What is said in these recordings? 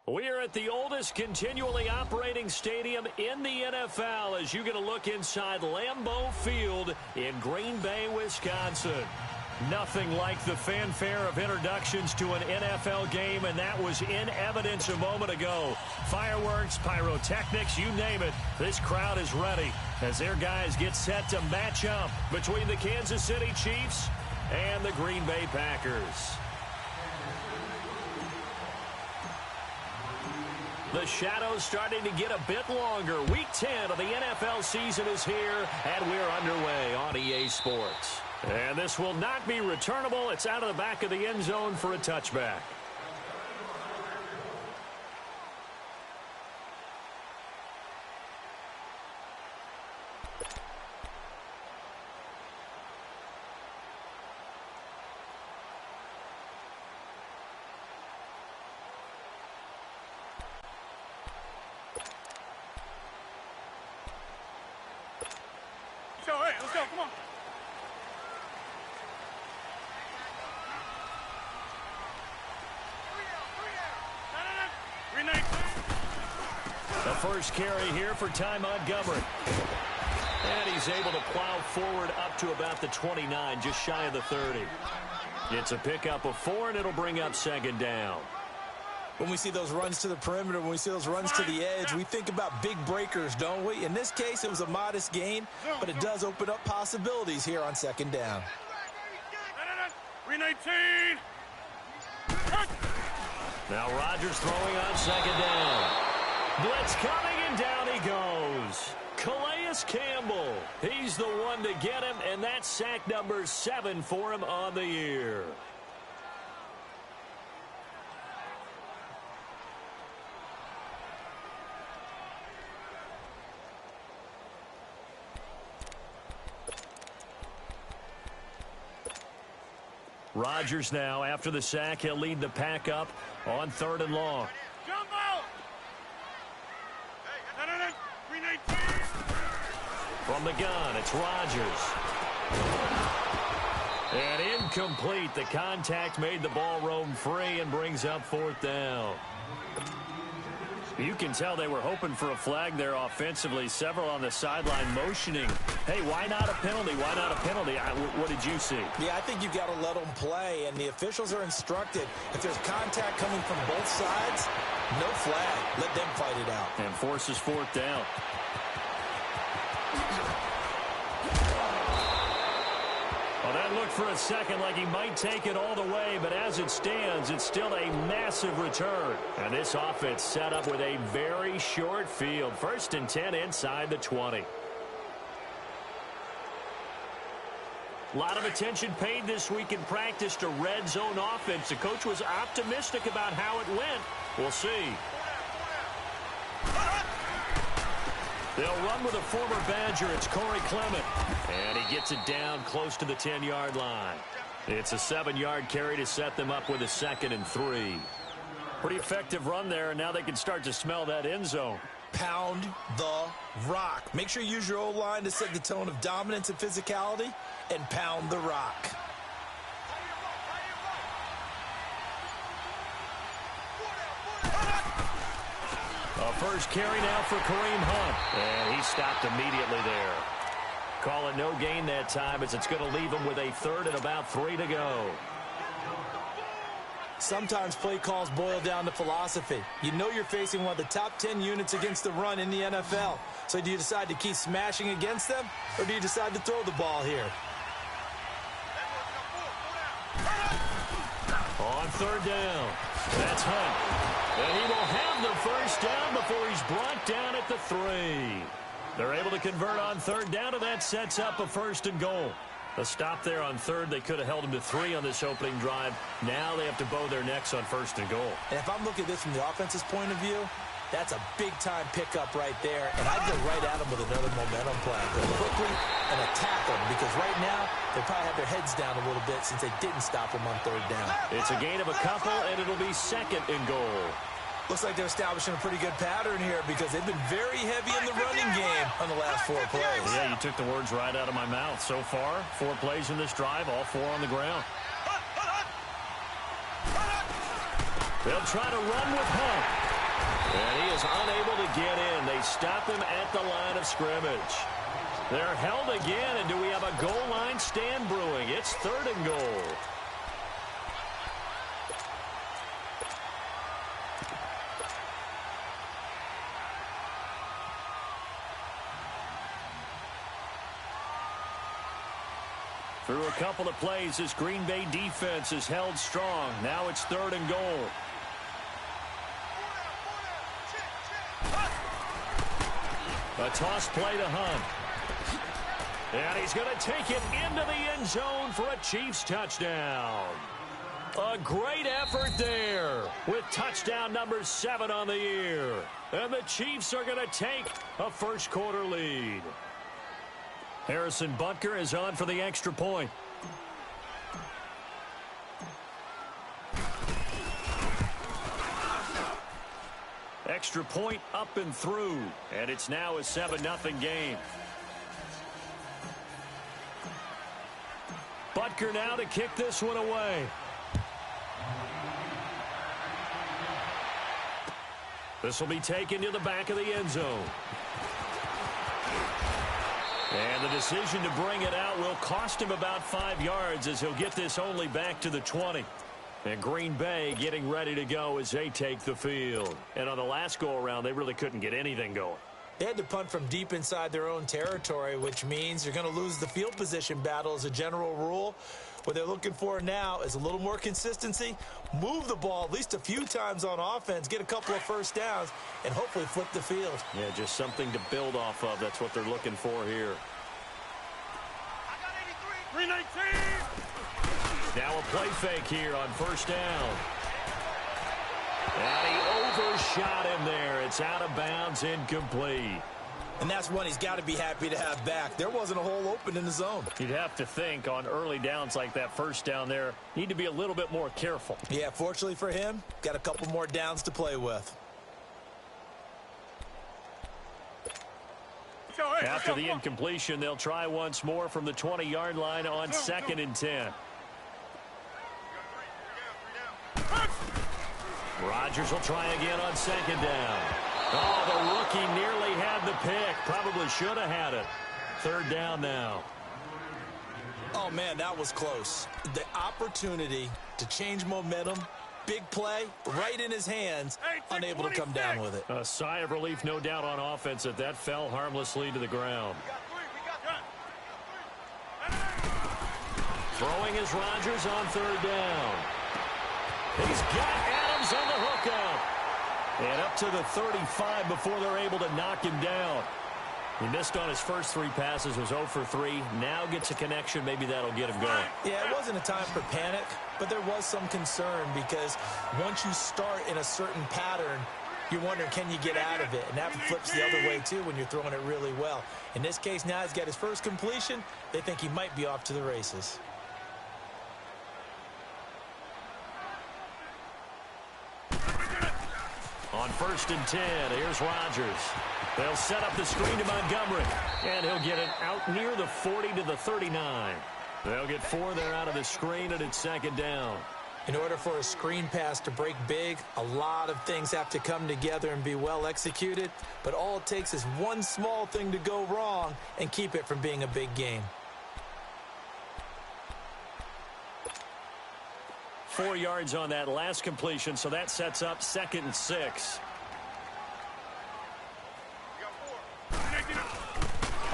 We are at the oldest continually operating stadium in the NFL as you get a look inside Lambeau Field in Green Bay, Wisconsin. Nothing like the fanfare of introductions to an NFL game, and that was in evidence a moment ago. Fireworks, pyrotechnics, you name it. This crowd is ready as their guys get set to match up between the Kansas City Chiefs and the Green Bay Packers. The shadows starting to get a bit longer. Week 10 of the NFL season is here, and we're underway on EA Sports. And this will not be returnable. It's out of the back of the end zone for a touchback. Let's go, come on. The first carry here for Ty Montgomery. And he's able to plow forward up to about the 29, just shy of the 30. It's a pickup of 4, and it'll bring up second down. When we see those runs to the perimeter, when we see those runs to the edge, we think about big breakers, don't we? In this case, it was a modest gain, but it does open up possibilities here on second down. 319. Now Rodgers throwing on second down. Blitz coming, and down he goes. Calais Campbell, he's the one to get him, and that's sack number 7 for him on the year. Rodgers now, after the sack, he'll lead the pack up on 3rd and long. From the gun, it's Rodgers. And incomplete. The contact made the ball roam free and brings up 4th down. You can tell they were hoping for a flag there offensively. Several on the sideline motioning. Hey, why not a penalty? Why not a penalty? What did you see? Yeah, I think you've got to let them play, and the officials are instructed. If there's contact coming from both sides, no flag. Let them fight it out. And forces 4th down. Well, that looked for a second like he might take it all the way, but as it stands, it's still a massive return. And this offense set up with a very short field. 1st and 10 inside the 20. A lot of attention paid this week in practice to red zone offense. The coach was optimistic about how it went. We'll see. They'll run with a former Badger. It's Corey Clement. And he gets it down close to the 10-yard line. It's a 7-yard carry to set them up with a 2nd and 3. Pretty effective run there, and now they can start to smell that end zone. Pound the rock. Make sure you use your O-line to set the tone of dominance and physicality, and pound the rock. A first carry now for Kareem Hunt. And he stopped immediately there. Call it no gain that time as it's going to leave him with a 3rd and about 3 to go. Sometimes play calls boil down to philosophy. You know you're facing one of the top 10 units against the run in the NFL. So do you decide to keep smashing against them, or do you decide to throw the ball here? On 3rd down, that's Hunt. And he will have the first down before he's brought down at the 3. They're able to convert on 3rd down, and that sets up a 1st and goal. A stop there on 3rd. They could have held him to 3 on this opening drive. Now they have to bow their necks on 1st and goal. And if I'm looking at this from the offense's point of view, that's a big-time pickup right there. And I'd go right at them with another momentum play. Go quickly and attack them, because right now they probably have their heads down a little bit since they didn't stop them on 3rd down. It's a gain of a couple, and it'll be 2nd and goal. Looks like they're establishing a pretty good pattern here, because they've been very heavy in the running game on the last 4 plays. Yeah, you took the words right out of my mouth. So far, 4 plays in this drive, all 4 on the ground. They'll try to run with Hunt. And he is unable to get in. They stop him at the line of scrimmage. They're held again, and do we have a goal line stand brewing? It's 3rd and goal. Through a couple of plays, this Green Bay defense is held strong. Now it's 3rd and goal. A toss play to Hunt. And he's going to take it into the end zone for a Chiefs touchdown. A great effort there with touchdown number 7 on the year. And the Chiefs are going to take a first-quarter lead. Harrison Butker is on for the extra point. Extra point up and through, and it's now a 7-0 game. Butker now to kick this one away. This will be taken to the back of the end zone. And the decision to bring it out will cost him about 5 yards as he'll get this only back to the 20. And Green Bay getting ready to go as they take the field. And on the last go-around, they really couldn't get anything going. They had to punt from deep inside their own territory, which means you're going to lose the field position battle as a general rule. What they're looking for now is a little more consistency, move the ball at least a few times on offense, get a couple of first downs, and hopefully flip the field. Yeah, just something to build off of. That's what they're looking for here. I got 83. 319. Now a play fake here on first down. And he overshot him there. It's out of bounds, incomplete. And that's one he's got to be happy to have back. There wasn't a hole open in the zone. You'd have to think on early downs like that first down there, need to be a little bit more careful. Yeah, fortunately for him, got a couple more downs to play with. After the incompletion, they'll try once more from the 20-yard line on 2nd and 10. Rodgers will try again on 2nd down. Oh, the rookie nearly had the pick. Probably should have had it. 3rd down now. Oh, man, that was close. The opportunity to change momentum, big play, right in his hands, unable to come down with it. A sigh of relief, no doubt, on offense that that fell harmlessly to the ground. Throwing is Rodgers on 3rd down. He's got Adams on the hookup. And up to the 35 before they're able to knock him down. He missed on his first 3 passes, was 0 for 3. Now gets a connection. Maybe that'll get him going. Yeah, it wasn't a time for panic, but there was some concern because once you start in a certain pattern, you're wondering, can you get out of it? And that flips the other way, too, when you're throwing it really well. In this case, now he's got his first completion. They think he might be off to the races. On 1st and 10, here's Rodgers. They'll set up the screen to Montgomery, and he'll get it out near the 40 to the 39. They'll get 4 there out of the screen, and it's 2nd down. In order for a screen pass to break big, a lot of things have to come together and be well executed, but all it takes is one small thing to go wrong and keep it from being a big game. 4 yards on that last completion, so that sets up 2nd and 6.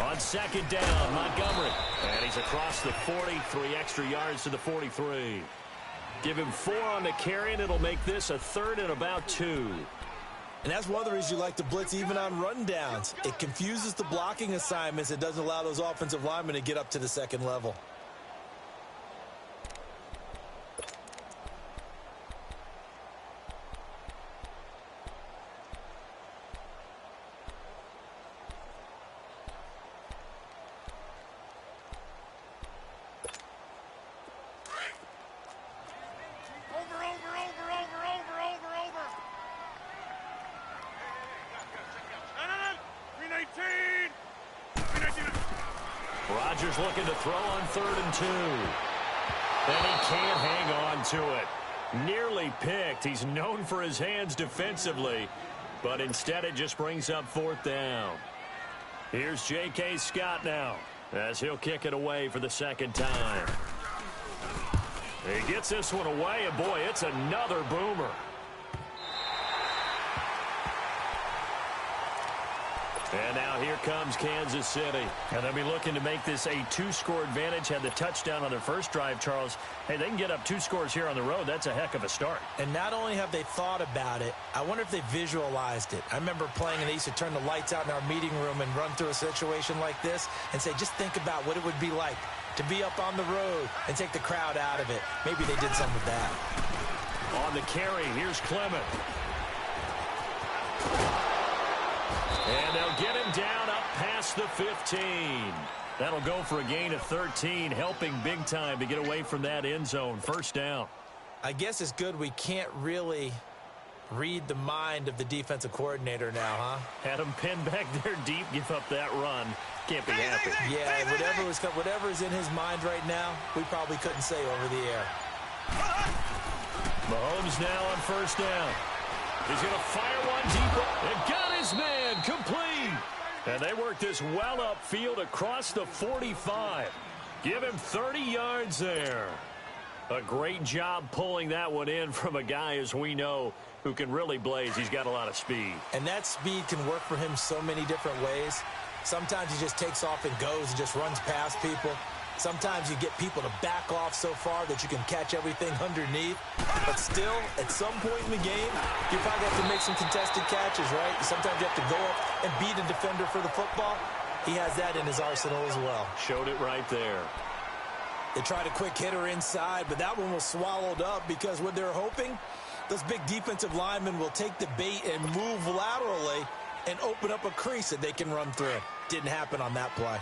On 2nd down, Montgomery. And he's across the 40, 3 extra yards to the 43. Give him 4 on the carry, and it'll make this a 3rd and about 2. And that's one of the reasons you like to blitz even on rundowns. It confuses the blocking assignments. It doesn't allow those offensive linemen to get up to the 2nd level. Rodgers looking to throw on 3rd and 2. And he can't hang on to it. Nearly picked. He's known for his hands defensively. but instead it just brings up 4th down. Here's J.K. Scott now as he'll kick it away for the 2nd time. He gets this one away, and boy, it's another boomer. And now here comes Kansas City. And they'll be looking to make this a 2-score advantage. Had the touchdown on their first drive, Charles. Hey, they can get up 2 scores here on the road. That's a heck of a start. And not only have they thought about it, I wonder if they visualized it. I remember playing, and they used to turn the lights out in our meeting room and run through a situation like this and say, just think about what it would be like to be up on the road and take the crowd out of it. Maybe they did some of that. On the carry, here's Clement. And they'll get him down up past the 15. That'll go for a gain of 13, helping big time to get away from that end zone. 1st down. I guess it's good we can't really read the mind of the defensive coordinator now, huh? Had him pinned back there deep, give up that run. Can't be happy. Yeah, whatever is in his mind right now, we probably couldn't say over the air. Mahomes now on 1st down. He's going to fire one deep. And got his man complete. And they work this well upfield across the 45. Give him 30 yards there. A great job pulling that one in from a guy, as we know, who can really blaze. He's got a lot of speed. And that speed can work for him so many different ways. Sometimes he just takes off and goes and just runs past people. Sometimes you get people to back off so far that you can catch everything underneath. But still, at some point in the game, you probably have to make some contested catches, right? Sometimes you have to go up and beat a defender for the football. He has that in his arsenal as well. Showed it right there. They tried a quick hitter inside, but that one was swallowed up because what they're hoping, those big defensive linemen will take the bait and move laterally and open up a crease that they can run through. Didn't happen on that play.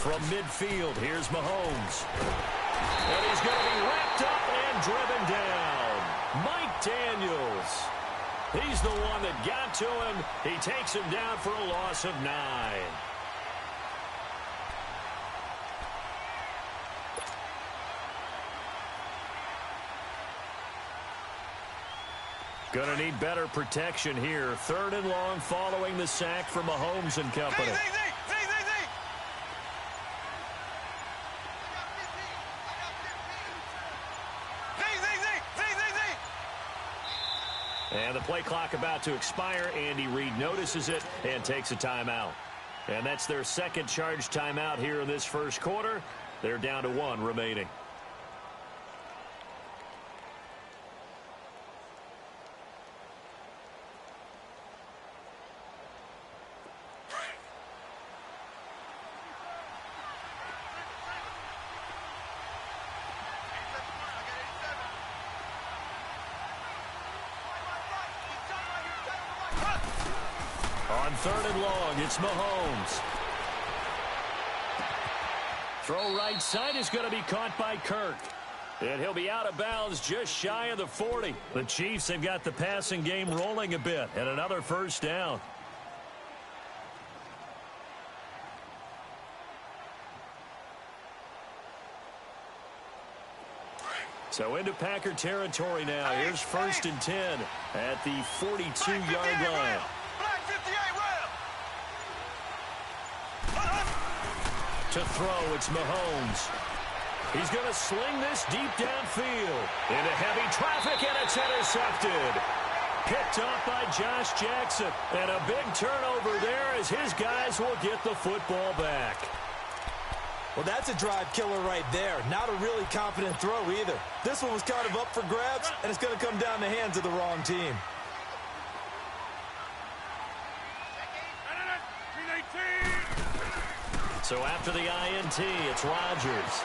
From midfield, here's Mahomes. And he's going to be wrapped up and driven down. Mike Daniels. He's the one that got to him. He takes him down for a loss of 9. Going to need better protection here. 3rd and long following the sack from Mahomes and company. And the play clock about to expire. Andy Reid notices it and takes a timeout. And that's their 2nd charge timeout here in this 1st quarter. They're down to 1 remaining. On 3rd and long, it's Mahomes. Throw right side is going to be caught by Kirk. And he'll be out of bounds just shy of the 40. The Chiefs have got the passing game rolling a bit. And another 1st down. So into Packer territory now. Here's 1st and 10 at the 42-yard line. To throw, it's Mahomes. He's going to sling this deep downfield. Into heavy traffic, and it's intercepted. Picked off by Josh Jackson. And a big turnover there as his guys will get the football back. Well, that's a drive killer right there. Not a really confident throw either. This one was kind of up for grabs, and it's going to come down the hands of the wrong team. So after the INT, it's Rodgers.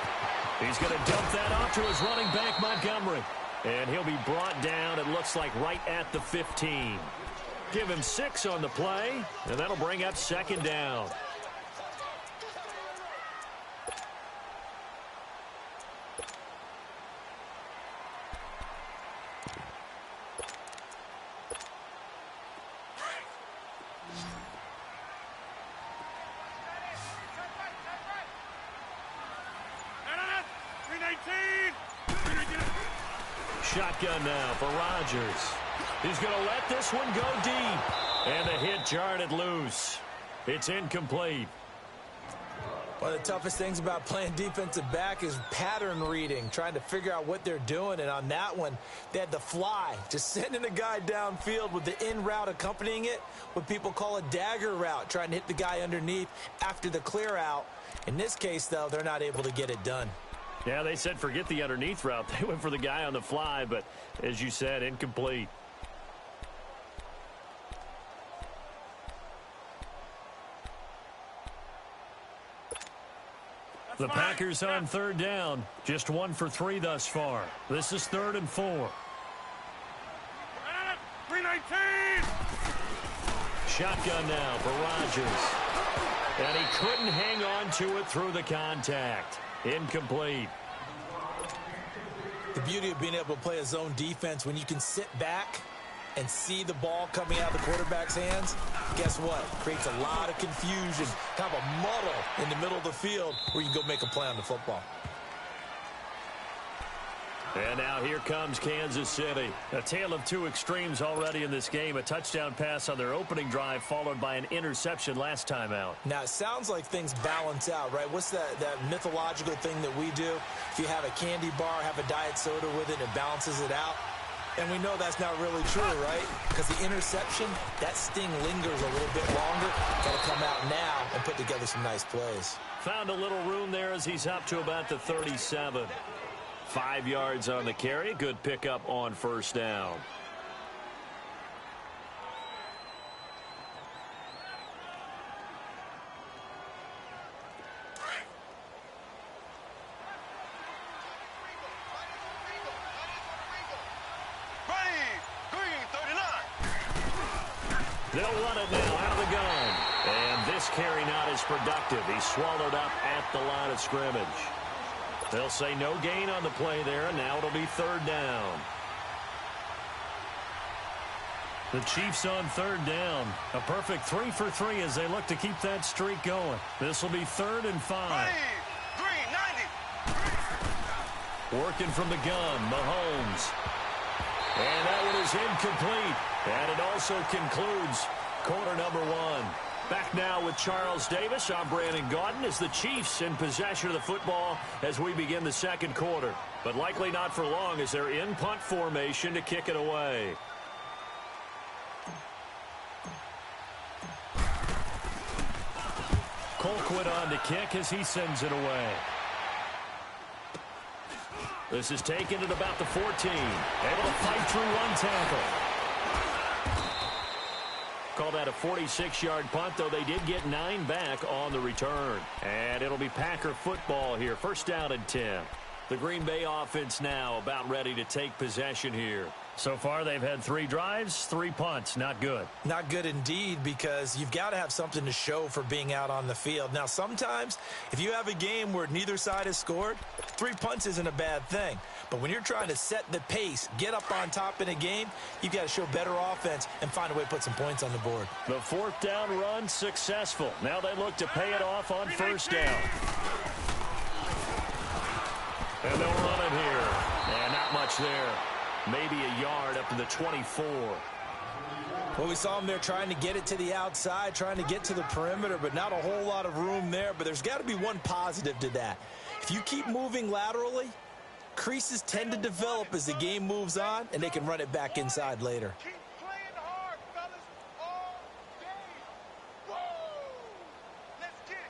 He's going to dump that off to his running back, Montgomery. And he'll be brought down, it looks like, right at the 15. Give him 6 on the play, and that'll bring up 2nd down. Shotgun now for Rodgers. He's going to let this one go deep. And the hit jarred it loose. It's incomplete. One of the toughest things about playing defensive back is pattern reading, trying to figure out what they're doing. And on that one, they had the fly, just sending a guy downfield with the in route accompanying it, what people call a dagger route, trying to hit the guy underneath after the clear out. In this case, though, they're not able to get it done. Yeah, they said forget the underneath route. They went for the guy on the fly, but as you said, incomplete. The Packers on third down. Just 1 for 3 thus far. This is 3rd and 4. 319. Shotgun now for Rodgers. And he couldn't hang on to it through the contact. Incomplete. The beauty of being able to play a zone defense when you can sit back and see the ball coming out of the quarterback's hands, guess what? Creates a lot of confusion, kind of a muddle in the middle of the field where you can go make a play on the football. And now here comes Kansas City. A tale of two extremes already in this game. A touchdown pass on their opening drive followed by an interception last time out. Now, it sounds like things balance out, right? What's that mythological thing that we do? If you have a candy bar, have a diet soda with it, it balances it out. And we know that's not really true, right? Because the interception, that sting lingers a little bit longer. Got to come out now and put together some nice plays. Found a little room there as he's up to about the 37. 5 yards on the carry. Good pickup on first down. They'll run it now out of the gun. And this carry not as productive. He's swallowed up at the line of scrimmage. They'll say no gain on the play there, and now it'll be 3rd down. The Chiefs on 3rd down. A perfect 3 for 3 as they look to keep that streak going. This will be 3rd and 5. 390. Working from the gun, Mahomes. And that one is incomplete. And it also concludes quarter number 1. Back now with Charles Davis. I'm Brandon Gaudin as the Chiefs in possession of the football as we begin the second quarter. But likely not for long as they're in punt formation to kick it away. Colquitt on to kick as he sends it away. This is taken at about the 14. Able to fight through one tackle. Call that a 46-yard punt, though they did get 9 back on the return. And it'll be Packer football here. 1st down and 10. The Green Bay offense now about ready to take possession here. So far, they've had 3 drives, 3 punts. Not good. Not good indeed, because you've got to have something to show for being out on the field. Now, sometimes, if you have a game where neither side has scored, 3 punts isn't a bad thing. But when you're trying to set the pace, get up on top in a game, you've got to show better offense and find a way to put some points on the board. The 4th down run successful. Now they look to pay it off on 1st down. And they'll run it here. And not much there. Maybe a yard up to the 24. Well, we saw him there trying to get it to the outside, trying to get to the perimeter, but not a whole lot of room there. But there's got to be one positive to that. If you keep moving laterally, creases tend to develop as the game moves on, and they can run it back inside later. Keep playing hard, fellas, all day. Whoa! Let's get it.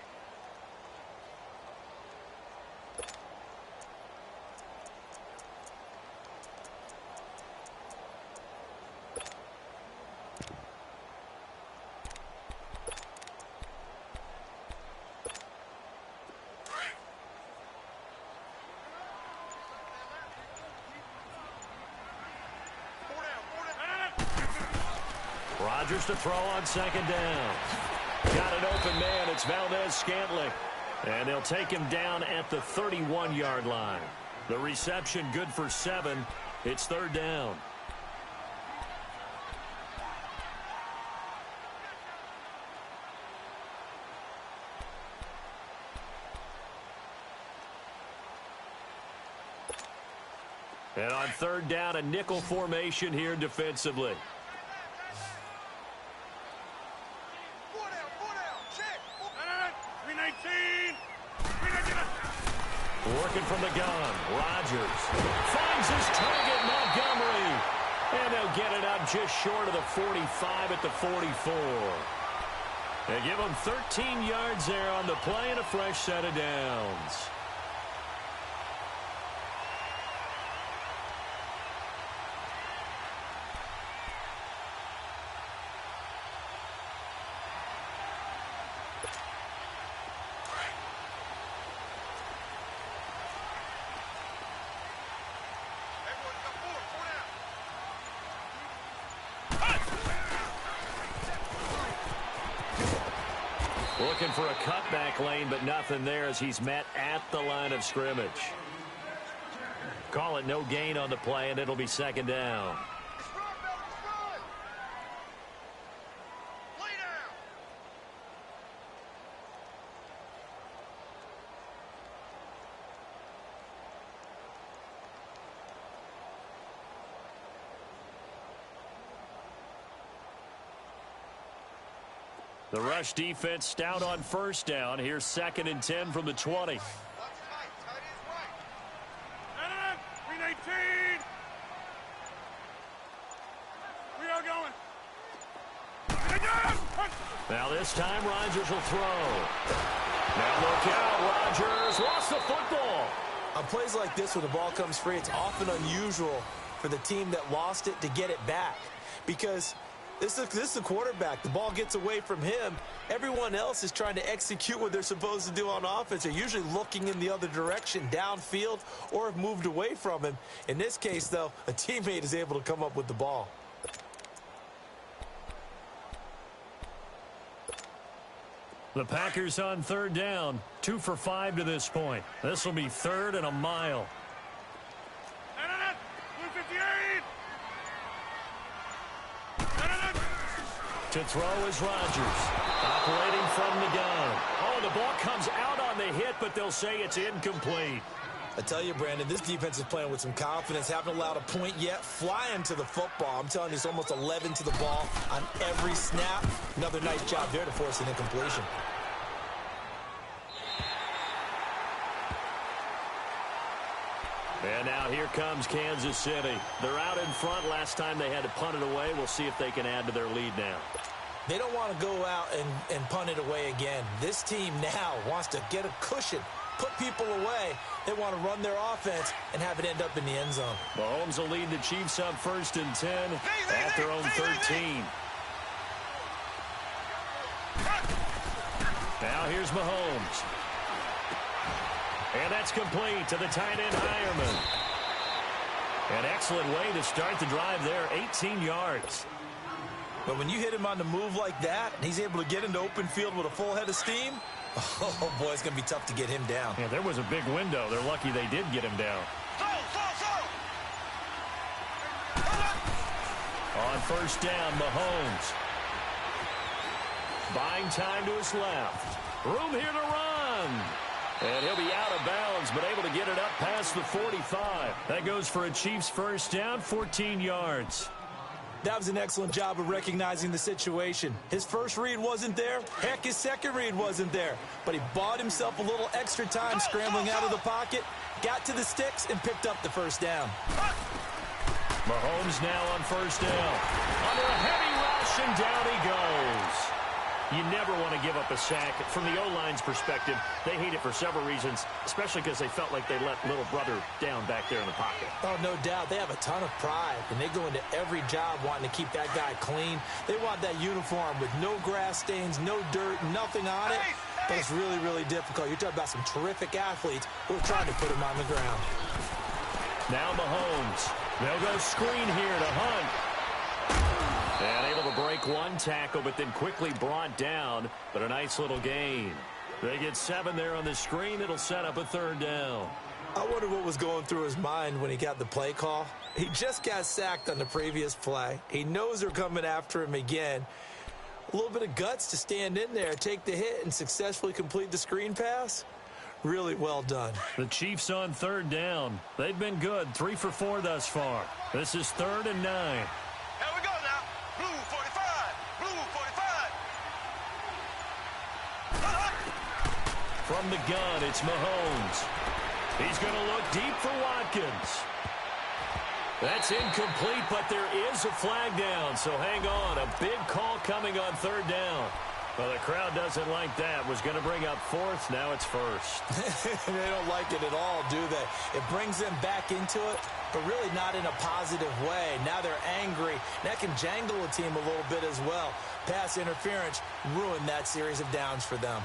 Rodgers to throw on 2nd down. Got an open man. It's Valdez-Scantling. And they'll take him down at the 31-yard line. The reception good for 7. It's 3rd down. And on third down, a nickel formation here defensively. Four down, check. 319. Working from the gun, Rodgers finds his target, Montgomery. And they'll get it up just short of the 45 at the 44. They give him 13 yards there on the play and a fresh set of downs. Everyone got four down. Looking for a cutback lane, but nothing there as he's met at the line of scrimmage. Call it no gain on the play, and it'll be second down. It's run, fellas, run. Lay down. The rush defense stout on first down. Here's 2nd and 10 from the 20. Watch tight. Tight is right. 319. We are going. Now this time Rodgers will throw. Now look out, Rodgers lost the football. On plays like this where the ball comes free, it's often unusual for the team that lost it to get it back. Because this is the quarterback. The ball gets away from him. Everyone else is trying to execute what they're supposed to do on offense. They're usually looking in the other direction, downfield, or have moved away from him. In this case, though, a teammate is able to come up with the ball. The Packers on third down, 2 for 5 to this point. This will be 3rd and a mile. 158. To throw is Rodgers, operating from the gun. Oh, the ball comes out on the hit, but they'll say it's incomplete. I tell you, Brandon, this defense is playing with some confidence. Haven't allowed a point yet. Flying to the football. I'm telling you, it's almost 11 to the ball on every snap. Another nice job there to force an incompletion. And now here comes Kansas City. They're out in front. Last time they had to punt it away. We'll see if they can add to their lead now. They don't want to go out and punt it away again. This team now wants to get a cushion, put people away. They want to run their offense and have it end up in the end zone. Mahomes will lead the Chiefs up 1st and 10 at their own 13. Now here's Mahomes. And that's complete to the tight end, Hireman. An excellent way to start the drive there, 18 yards. But when you hit him on the move like that, and he's able to get into open field with a full head of steam, oh, boy, it's going to be tough to get him down. Yeah, there was a big window. They're lucky they did get him down. On first down, Mahomes. Buying time to his left. Room here to run. And he'll be out of bounds, but able to get it up past the 45. That goes for a Chiefs first down, 14 yards. That was an excellent job of recognizing the situation. His first read wasn't there. Heck, his second read wasn't there. But he bought himself a little extra time scrambling out of the pocket, got to the sticks, and picked up the first down. Mahomes now on first down. Under a heavy rush, and down he goes. You never want to give up a sack. From the O-line's perspective, they hate it for several reasons, especially because they felt like they let little brother down back there in the pocket. Oh, no doubt. They have a ton of pride, and they go into every job wanting to keep that guy clean. They want that uniform with no grass stains, no dirt, nothing on it. But it's really, really difficult. You're talking about some terrific athletes who are trying to put him on the ground. Now Mahomes. They'll go screen here to Hunt. And able to break one tackle, but then quickly brought down. But a nice little gain. They get 7 there on the screen. It'll set up a third down. I wonder what was going through his mind when he got the play call. He just got sacked on the previous play. He knows they're coming after him again. A little bit of guts to stand in there, take the hit, and successfully complete the screen pass. Really well done. The Chiefs on third down. They've been good, 3 for 4 thus far. This is 3rd and 9. Here we go now. Blue 45. Blue 45. From the gun, it's Mahomes. He's going to look deep for Watkins. That's incomplete, but there is a flag down, so hang on. A big call coming on 3rd down. Well, the crowd doesn't like that. Was going to bring up 4th. Now it's 1st. They don't like it at all, do they? It brings them back into it, but really not in a positive way. Now they're angry. That can jangle a team a little bit as well. Pass interference ruined that series of downs for them.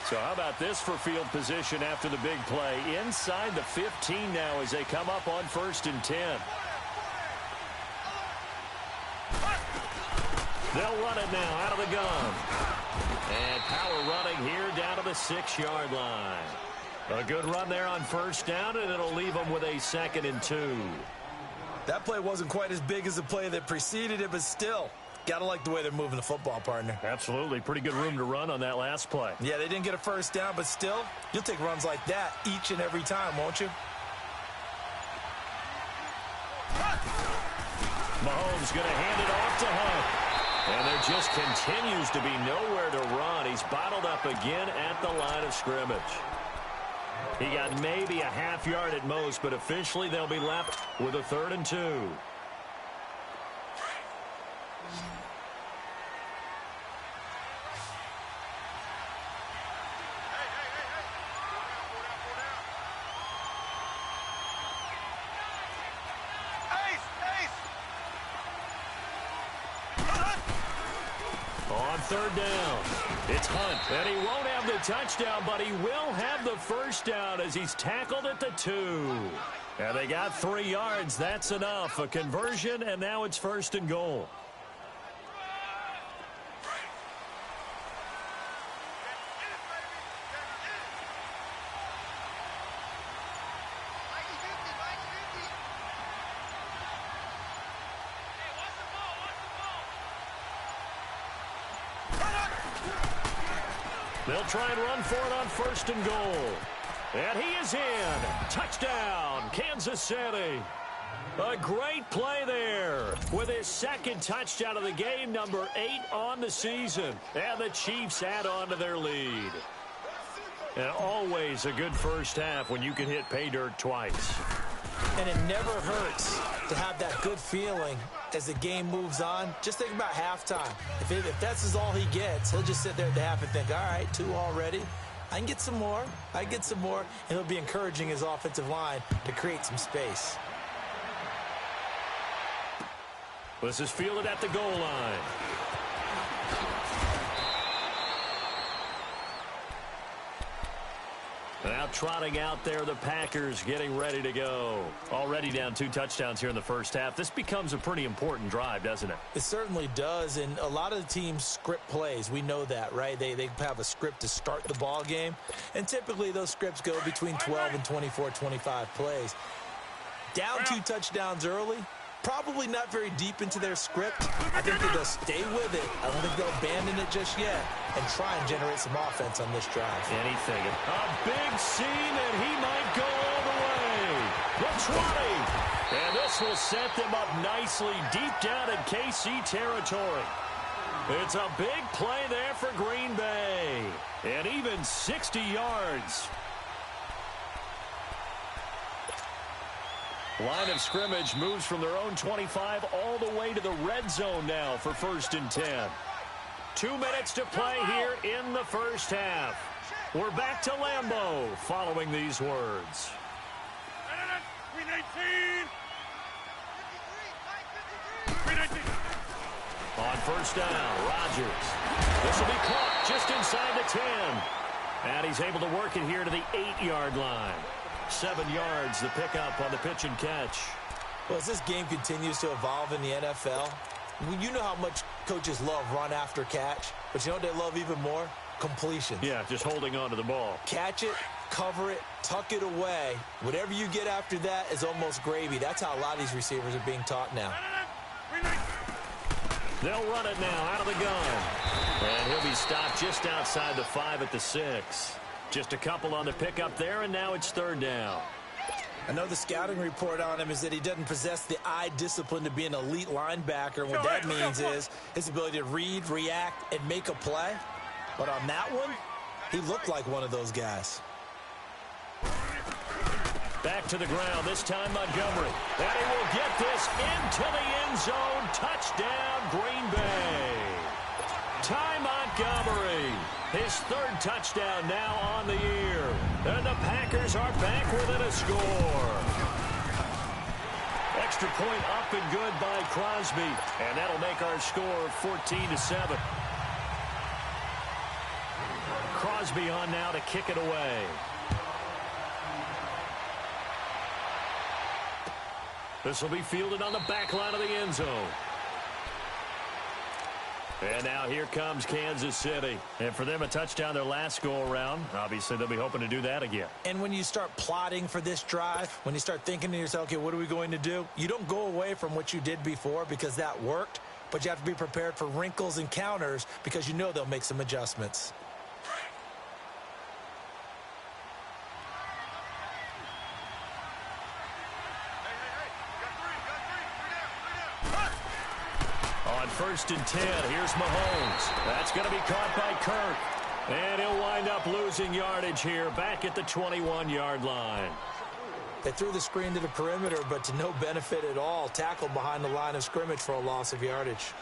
So how about this for field position after the big play? Inside the 15 now as they come up on 1st and 10. They'll run it now out of the gun. And power running here down to the 6-yard line. A good run there on 1st down, and it'll leave them with a 2nd and 2. That play wasn't quite as big as the play that preceded it, but still, got to like the way they're moving the football, partner. Absolutely. Pretty good room to run on that last play. Yeah, they didn't get a 1st down, but still, you'll take runs like that each and every time, won't you? Mahomes going to hand it off to Hunt. And there just continues to be nowhere to run. He's bottled up again at the line of scrimmage. He got maybe a half yard at most, but officially they'll be left with a 3rd and 2. On 3rd down, it's Hunt, and he won't have the touchdown, but he will have the 1st down as he's tackled at the 2. And they got 3 yards. That's enough. A conversion, and now it's 1st and goal. They'll try and run for it on 1st and goal. And he is in. Touchdown, Kansas City. A great play there with his 2nd touchdown of the game, number 8 on the season. And the Chiefs add on to their lead. And always a good first half when you can hit pay dirt twice. And it never hurts to have that good feeling as the game moves on. Just think about halftime. If that's all he gets, he'll just sit there at the half and think, all right, 2 already. I can get some more. I can get some more. And he'll be encouraging his offensive line to create some space. This is fielded at the goal line. Now trotting out there, the Packers getting ready to go. Already down 2 touchdowns here in the first half. This becomes a pretty important drive, doesn't it? It certainly does, and a lot of the teams script plays. We know that, right? They have a script to start the ball game, and typically those scripts go between 12 and 24, 25 plays. Down 2 touchdowns early, probably not very deep into their script. I think that they'll stay with it. I don't think they'll abandon it just yet and try and generate some offense on this drive. Anything. A big seam, and he might go all the way. The 20. And this will set them up nicely deep down in KC territory. It's a big play there for Green Bay. And even 60 yards. Line of scrimmage moves from their own 25 all the way to the red zone now for 1st and 10. 2 minutes to play here in the first half. We're back to Lambeau following these words. 319. 319. On 1st down, Rodgers. This will be caught just inside the 10. And he's able to work it here to the 8-yard line. 7 yards, the pickup on the pitch and catch. Well, as this game continues to evolve in the NFL, you know how much coaches love run after catch, but you know what they love even more? Completion. Yeah, just holding on to the ball. Catch it, cover it, tuck it away. Whatever you get after that is almost gravy. That's how a lot of these receivers are being taught now. They'll run it now out of the gun. And he'll be stopped just outside the 5 at the 6. Just a couple on the pickup there, and now it's third down. I know the scouting report on him is that he doesn't possess the eye discipline to be an elite linebacker. And what that means is his ability to read, react, and make a play. But on that one, he looked like one of those guys. Back to the ground, this time Montgomery. And he will get this into the end zone. Touchdown, Green Bay. Ty Montgomery, his third touchdown now on the year. And the Packers are back within a score. Extra point up and good by Crosby. And that'll make our score 14-7. Crosby on now to kick it away. This will be fielded on the back line of the end zone. And now here comes Kansas City. And for them, a touchdown their last go-around. Obviously, they'll be hoping to do that again. And when you start plotting for this drive, when you start thinking to yourself, okay, what are we going to do? You don't go away from what you did before because that worked, but you have to be prepared for wrinkles and counters because you know they'll make some adjustments. First and 10. Here's Mahomes. That's going to be caught by Kirk. And he'll wind up losing yardage here back at the 21-yard line. They threw the screen to the perimeter, but to no benefit at all. Tackled behind the line of scrimmage for a loss of yardage.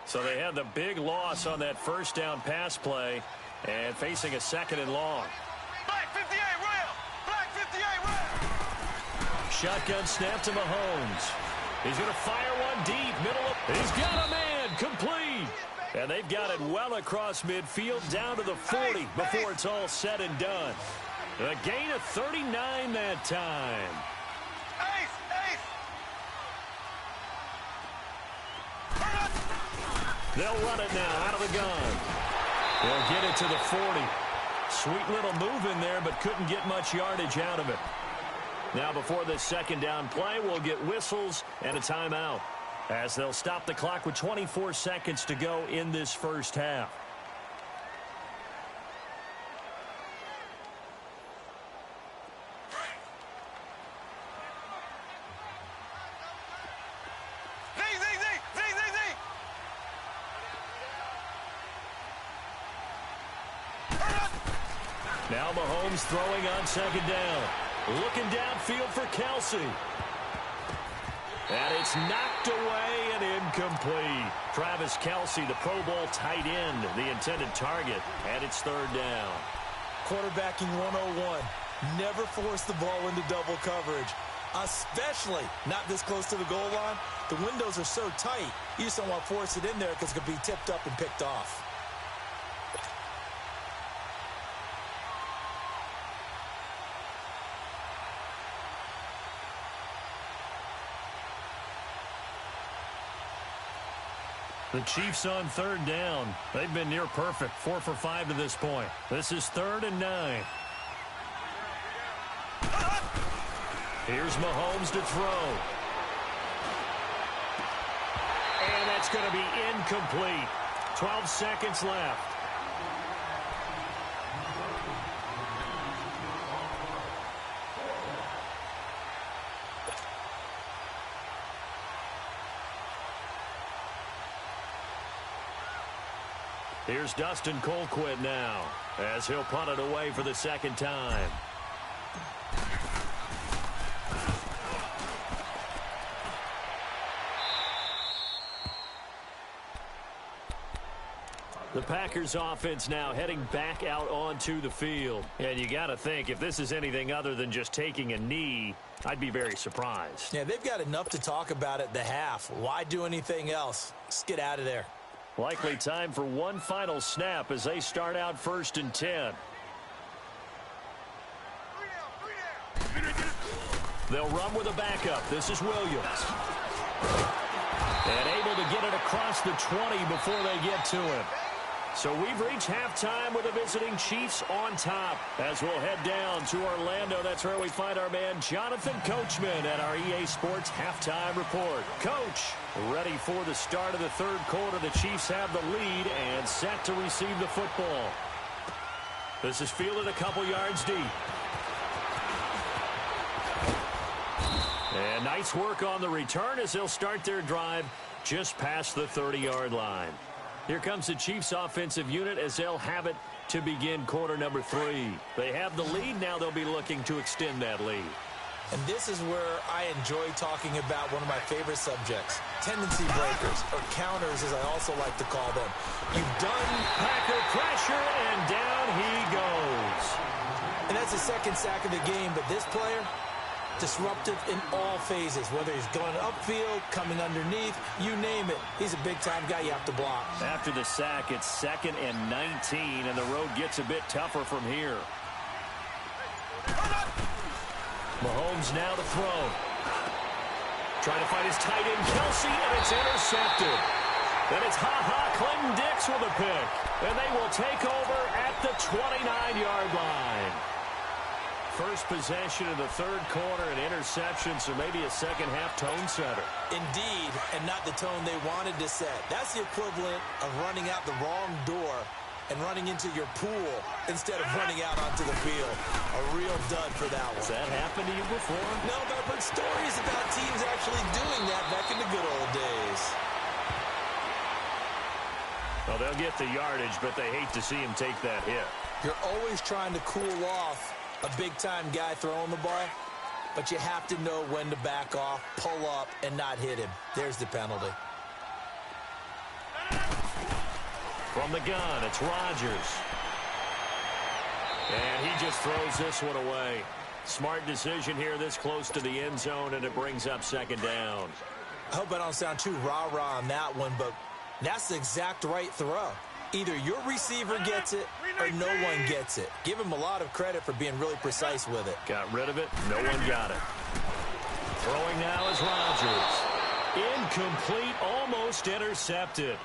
So they had the big loss on that first down pass play and facing a second and long. Black 58, Rail! Black 58, Rail! Shotgun snap to Mahomes. He's going to fire one deep, middle of... He's got a man, complete. And they've got it well across midfield, down to the 40 before it's all said and done. A gain of 39 that time. Ace! Ace! They'll run it now out of the gun. They'll get it to the 40. Sweet little move in there, but couldn't get much yardage out of it. Now before this second down play, we'll get whistles and a timeout, as they'll stop the clock with 24 seconds to go in this first half. Now Mahomes throwing on second down. Looking downfield for Kelce. And it's knocked away and incomplete. Travis Kelce, the Pro Bowl tight end, the intended target. And it's third down. Quarterbacking 101. Never force the ball into double coverage, especially not this close to the goal line. The windows are so tight, you just don't want to force it in there because it could be tipped up and picked off. The Chiefs on third down. They've been near perfect, 4 for 5 to this point. This is 3rd and 9. Here's Mahomes to throw. And that's going to be incomplete. 12 seconds left. Here's Dustin Colquitt now, as he'll punt it away for the second time. The Packers offense now heading back out onto the field. And you got to think, if this is anything other than just taking a knee, I'd be very surprised. Yeah, they've got enough to talk about at the half. Why do anything else? Just get out of there. Likely time for one final snap as they start out 1st and 10. They'll run with a backup. This is Williams. And able to get it across the 20 before they get to him. So we've reached halftime with the visiting Chiefs on top. As we'll head down to Orlando, that's where we find our man Jonathan Coachman at our EA Sports Halftime Report. Coach, ready for the start of the third quarter. The Chiefs have the lead and set to receive the football. This is fielded a couple yards deep. And nice work on the return as they'll start their drive just past the 30-yard line. Here comes the Chiefs offensive unit as they'll have it to begin quarter number 3. They have the lead. Now they'll be looking to extend that lead. And this is where I enjoy talking about one of my favorite subjects, tendency breakers, or counters as I also like to call them. You've done Packer pressure, and down he goes. And that's the second sack of the game, but this player, disruptive in all phases, whether he's going upfield, coming underneath, you name it. He's a big-time guy you have to block. After the sack, it's 2nd and 19, and the road gets a bit tougher from here. Mahomes now to throw. Trying to find his tight end, Kelsey, and it's intercepted. Then it's Clinton Dix with a pick, and they will take over at the 29-yard line. First possession of the third quarter, an interception, so maybe a second-half tone setter. Indeed, and not the tone they wanted to set. That's the equivalent of running out the wrong door and running into your pool instead of running out onto the field. A real dud for that one. Has that happened to you before? No, but I've heard stories about teams actually doing that back in the good old days. Well, they'll get the yardage, but they hate to see him take that hit. You're always trying to cool off a big-time guy throwing the ball, but you have to know when to back off, pull up, and not hit him. There's the penalty. From the gun, it's Rodgers. And he just throws this one away. Smart decision here this close to the end zone, and it brings up second down. I hope I don't sound too rah-rah on that one, but that's the exact right throw. Either your receiver gets it or no one gets it. Give him a lot of credit for being really precise with it. Got rid of it. No one got it. Throwing now is Rodgers. Incomplete, almost intercepted.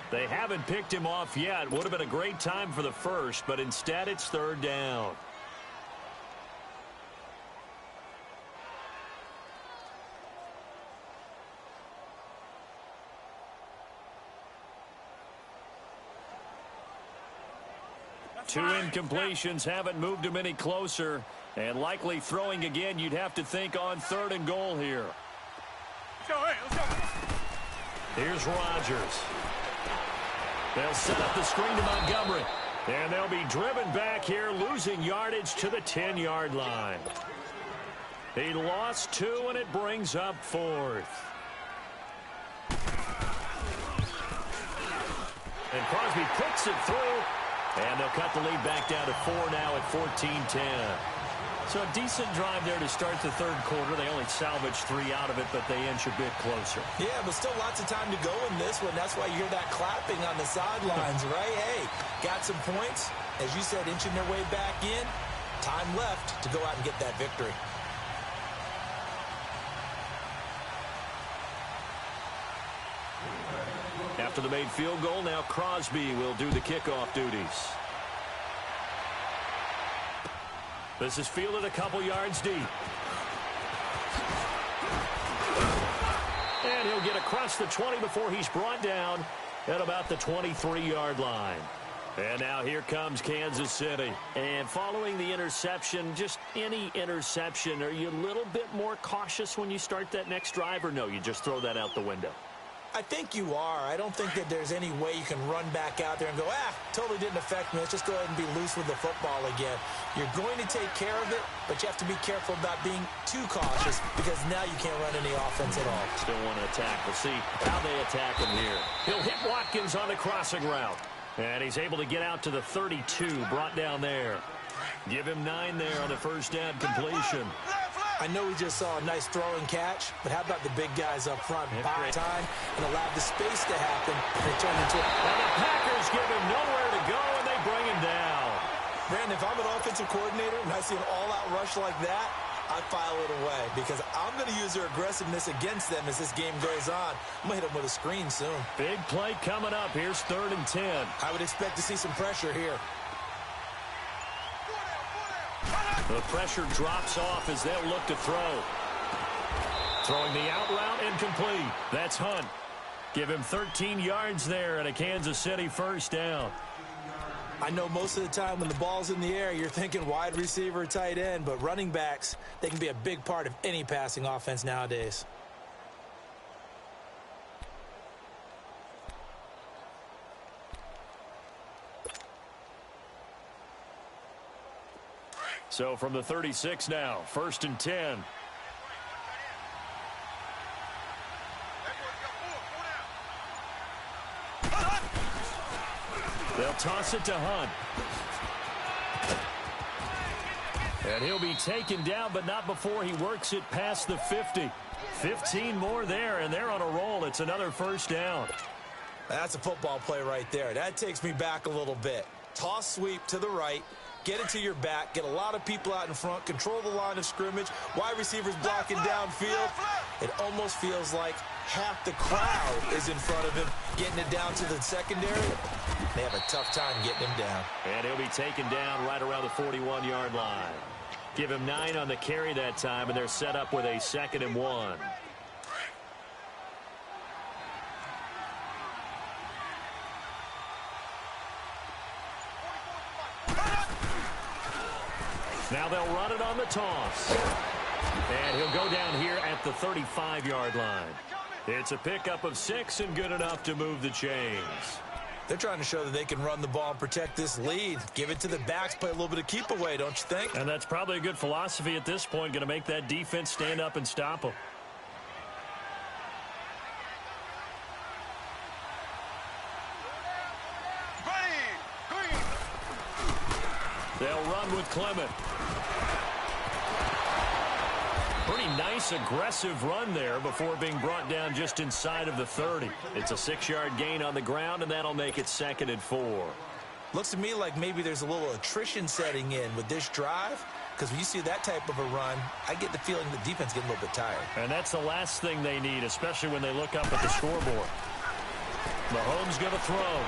They haven't picked him off yet. Would have been a great time for the first, but instead it's third down. Two incompletions haven't moved him any closer, and likely throwing again, you'd have to think on 3rd and goal here. Let's go. Here's Rodgers. They'll set up the screen to Montgomery, and they'll be driven back here, losing yardage to the 10-yard line. He lost 2, and it brings up 4th. And Crosby puts it through. And they'll cut the lead back down to 4 now at 14-10. So a decent drive there to start the third quarter. They only salvaged 3 out of it, but they inch a bit closer. Yeah, but still lots of time to go in this one. That's why you hear that clapping on the sidelines, right? Hey, got some points. As you said, inching their way back in. Time left to go out and get that victory. After the made field goal, now Crosby will do the kickoff duties. This is fielded a couple yards deep. And he'll get across the 20 before he's brought down at about the 23-yard line. And now here comes Kansas City. And following the interception, just any interception, are you a little bit more cautious when you start that next drive, or no, you just throw that out the window? I think you are. I don't think that there's any way you can run back out there and go, totally didn't affect me. Let's just go ahead and be loose with the football again. You're going to take care of it, but you have to be careful about being too cautious because now you can't run any offense at all. Still want to attack. We'll see how they attack him here. He'll hit Watkins on the crossing route. And he's able to get out to the 32, brought down there. Give him 9 there on the first down completion. I know we just saw a nice throw and catch, but how about the big guys up front? Buy time and allow the space to happen and it turned into And the Packers give him nowhere to go, and they bring him down. Brandon, if I'm an offensive coordinator and I see an all-out rush like that, I file it away because I'm going to use their aggressiveness against them as this game goes on. I'm going to hit them with a screen soon. Big play coming up. Here's 3rd and 10. I would expect to see some pressure here. The pressure drops off as they'll look to throw. Throwing the out route incomplete. That's Hunt. Give him 13 yards there and a Kansas City first down. I know most of the time when the ball's in the air, you're thinking wide receiver, tight end, but running backs, they can be a big part of any passing offense nowadays. So from the 36 now, 1st and 10. They'll toss it to Hunt. And he'll be taken down, but not before he works it past the 50. 15 more there, and they're on a roll. It's another first down. That's a football play right there. That takes me back a little bit. Toss sweep to the right. Get it to your back. Get a lot of people out in front. Control the line of scrimmage. Wide receivers blocking downfield. It almost feels like half the crowd is in front of him, getting it down to the secondary. They have a tough time getting him down. And he'll be taken down right around the 41-yard line. Give him 9 on the carry that time, and they're set up with a 2nd and 1. Now they'll run it on the toss. And he'll go down here at the 35-yard line. It's a pickup of 6 and good enough to move the chains. They're trying to show that they can run the ball and protect this lead. Give it to the backs, play a little bit of keep away, don't you think? And that's probably a good philosophy at this point, going to make that defense stand up and stop them. They'll run with Clement. Pretty nice, aggressive run there before being brought down just inside of the 30. It's a 6-yard gain on the ground, and that'll make it 2nd and 4. Looks to me like maybe there's a little attrition setting in with this drive, because when you see that type of a run, I get the feeling the defense getting a little bit tired. And that's the last thing they need, especially when they look up at the scoreboard. Mahomes going to throw.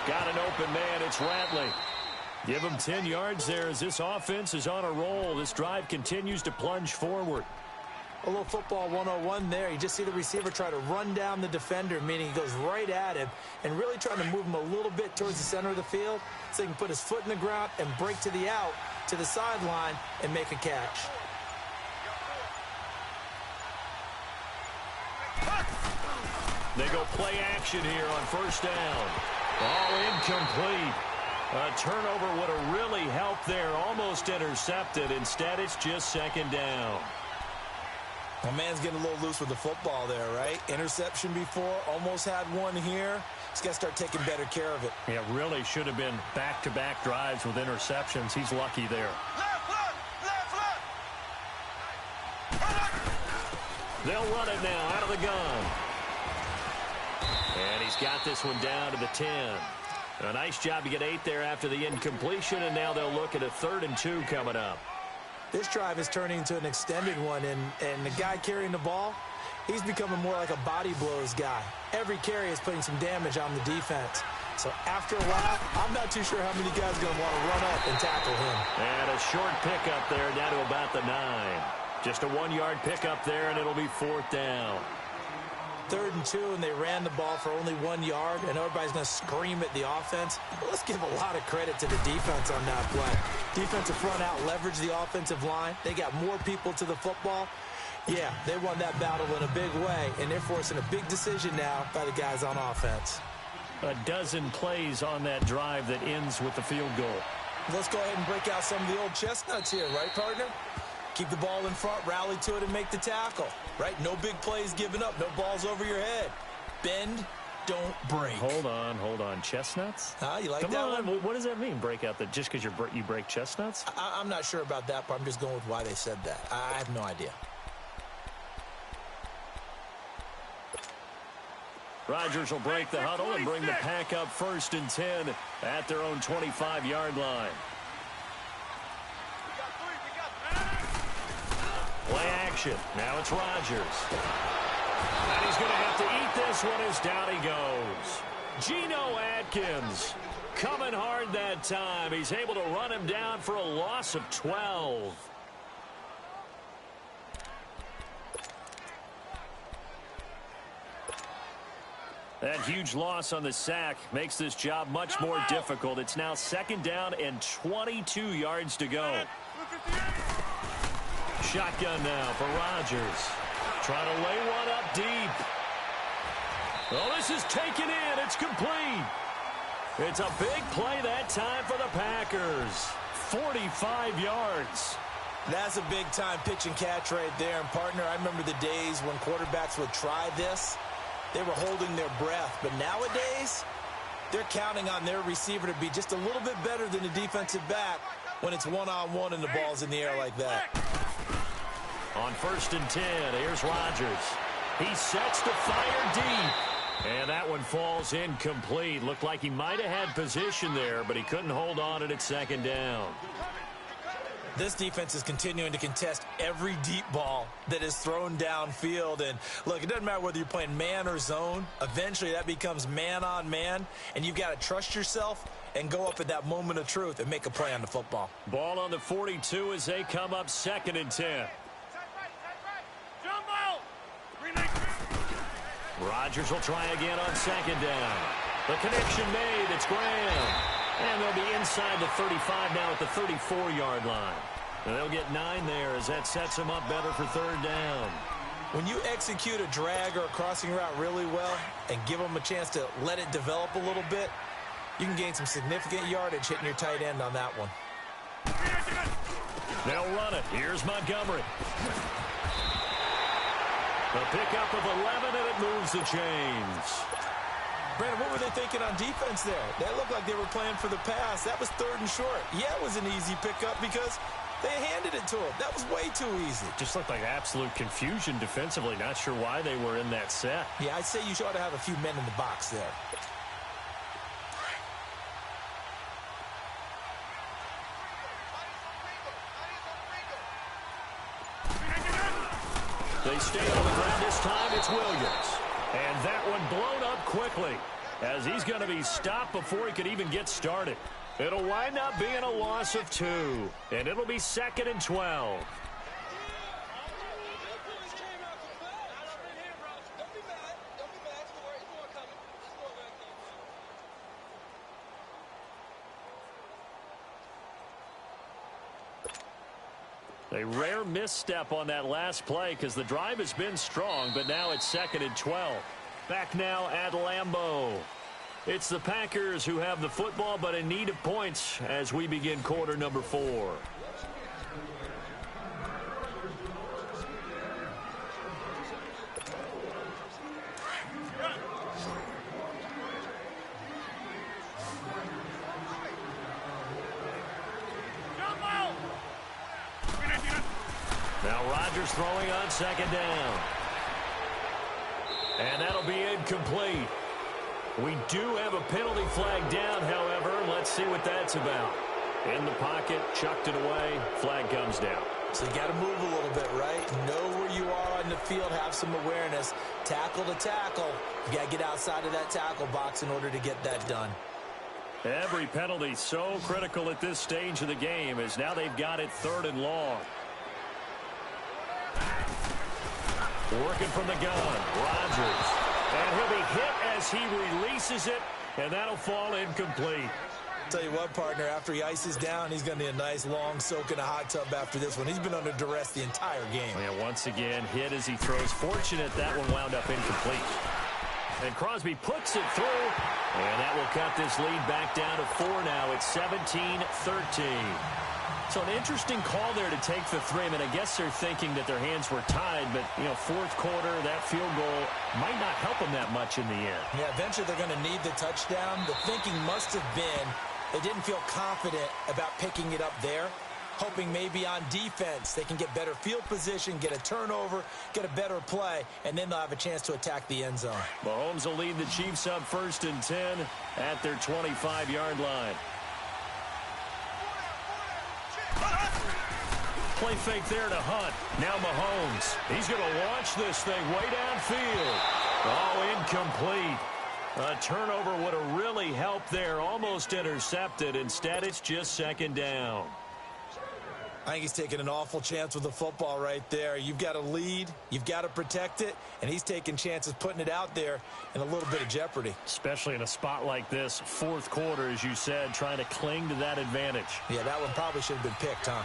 Got an open man. It's Ratley. Give him 10 yards there as this offense is on a roll. This drive continues to plunge forward. A little football 101 there. You just see the receiver try to run down the defender, meaning he goes right at him and really trying to move him a little bit towards the center of the field so he can put his foot in the ground and break to the out, to the sideline, and make a catch. They go play action here on first down. Ball incomplete. A turnover would have really helped there. Almost intercepted. Instead, it's just 2nd down. My man's getting a little loose with the football there, right? Interception before, almost had one here. He's got to start taking better care of it. Yeah, really should have been back-to-back drives with interceptions. He's lucky there. They'll run it now out of the gun. And he's got this one down to the 10. A nice job to get 8 there after the incompletion, and now they'll look at a 3rd and 2 coming up. This drive is turning into an extended one, and the guy carrying the ball, he's becoming more like a body blows guy. Every carry is putting some damage on the defense. So after a while, I'm not too sure how many guys are going to want to run up and tackle him. And a short pickup there down to about the 9. Just a 1-yard pickup there, and it'll be 4th down. 3rd and 2, and they ran the ball for only 1 yard, and everybody's going to scream at the offense. Well, let's give a lot of credit to the defense on that play. Defensive front out leveraged the offensive line. They got more people to the football. Yeah, they won that battle in a big way, and they're forcing a big decision now by the guys on offense. A dozen plays on that drive that ends with the field goal. Let's go ahead and break out some of the old chestnuts here, right, partner? Keep the ball in front, rally to it, and make the tackle, right? No big plays given up, no balls over your head. Bend, don't break. Hold on. Chestnuts? You like Come that on. one? What does that mean, break out? That just because you break chestnuts? I'm not sure about that, but I'm just going with why they said that. I have no idea. Rodgers will break the huddle and bring the pack up 1st and 10 at their own 25-yard line. action. Now it's Rodgers. And he's going to have to eat this one as down he goes. Geno Atkins coming hard that time. He's able to run him down for a loss of 12. That huge loss on the sack makes this job much more difficult. It's now 2nd down and 22 yards to go. Shotgun now for Rodgers. Trying to lay one up deep. Oh, this is taken in. It's complete. It's a big play that time for the Packers. 45 yards. That's a big-time pitch and catch right there. And, partner, I remember the days when quarterbacks would try this. They were holding their breath. But nowadays, they're counting on their receiver to be just a little bit better than the defensive back when it's one-on-one and the ball's in the air like that. On 1st and 10, here's Rodgers. He sets to fire deep. And that one falls incomplete. Looked like he might have had position there, but he couldn't hold on it at 2nd down. This defense is continuing to contest every deep ball that is thrown downfield. And, look, it doesn't matter whether you're playing man or zone. Eventually, that becomes man-on-man, and you've got to trust yourself and go up at that moment of truth and make a play on the football. Ball on the 42 as they come up 2nd and 10. Rodgers will try again on 2nd down. The connection made. It's Graham. And they'll be inside the 35 now at the 34-yard line. And they'll get 9 there as that sets them up better for 3rd down. When you execute a drag or a crossing route really well and give them a chance to let it develop a little bit, you can gain some significant yardage hitting your tight end on that one. They'll run it. Here's Montgomery. A pickup of 11, and it moves the chains. Brandon, what were they thinking on defense there? That looked like they were playing for the pass. That was 3rd and short. Yeah, it was an easy pickup because they handed it to him. That was way too easy. Just looked like absolute confusion defensively. Not sure why they were in that set. Yeah, I'd say you ought to have a few men in the box there. They stay on the ground this time. It's Williams. And that one blown up quickly as he's going to be stopped before he could even get started. It'll wind up being a loss of 2. And it'll be 2nd and 12. A rare misstep on that last play because the drive has been strong, but now it's 2nd and 12. Back now at Lambeau. It's the Packers who have the football, but in need of points as we begin quarter number 4. Now Rodgers throwing on 2nd down. And that'll be incomplete. We do have a penalty flag down, however. Let's see what that's about. In the pocket, chucked it away, flag comes down. So you got to move a little bit, right? Know where you are on the field, have some awareness. Tackle to tackle. You got to get outside of that tackle box in order to get that done. Every penalty so critical at this stage of the game as now they've got it 3rd and long. Working from the gun, Rodgers. And he'll be hit as he releases it, and that'll fall incomplete. Tell you what, partner, after he ices down, he's going to need a nice long soak in a hot tub after this one. He's been under duress the entire game. And once again, hit as he throws. Fortunate that one wound up incomplete. And Crosby puts it through, and that will cut this lead back down to 4 now. It's 17-13. So an interesting call there to take the 3. I mean, I guess they're thinking that their hands were tied, but, you know, 4th quarter, that field goal might not help them that much in the end. Yeah, eventually they're going to need the touchdown. The thinking must have been they didn't feel confident about picking it up there, hoping maybe on defense they can get better field position, get a turnover, get a better play, and then they'll have a chance to attack the end zone. Mahomes will lead the Chiefs up 1st and 10 at their 25-yard line. play fake there to Hunt. Now Mahomes. He's going to launch this thing way downfield. Oh, incomplete. A turnover would have really helped there. Almost intercepted. Instead, it's just second down. I think he's taking an awful chance with the football right there. You've got to lead, you've got to protect it, and he's taking chances putting it out there in a little bit of jeopardy. Especially in a spot like this, fourth quarter, as you said, trying to cling to that advantage. Yeah, that one probably should have been picked, huh?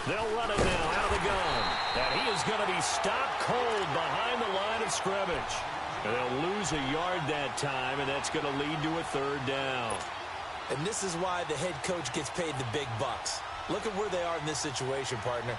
They'll run it now out of the gun. And he is going to be stopped cold behind the line of scrimmage. And they'll lose a yard that time, and that's going to lead to a third down. And this is why the head coach gets paid the big bucks. Look at where they are in this situation, partner.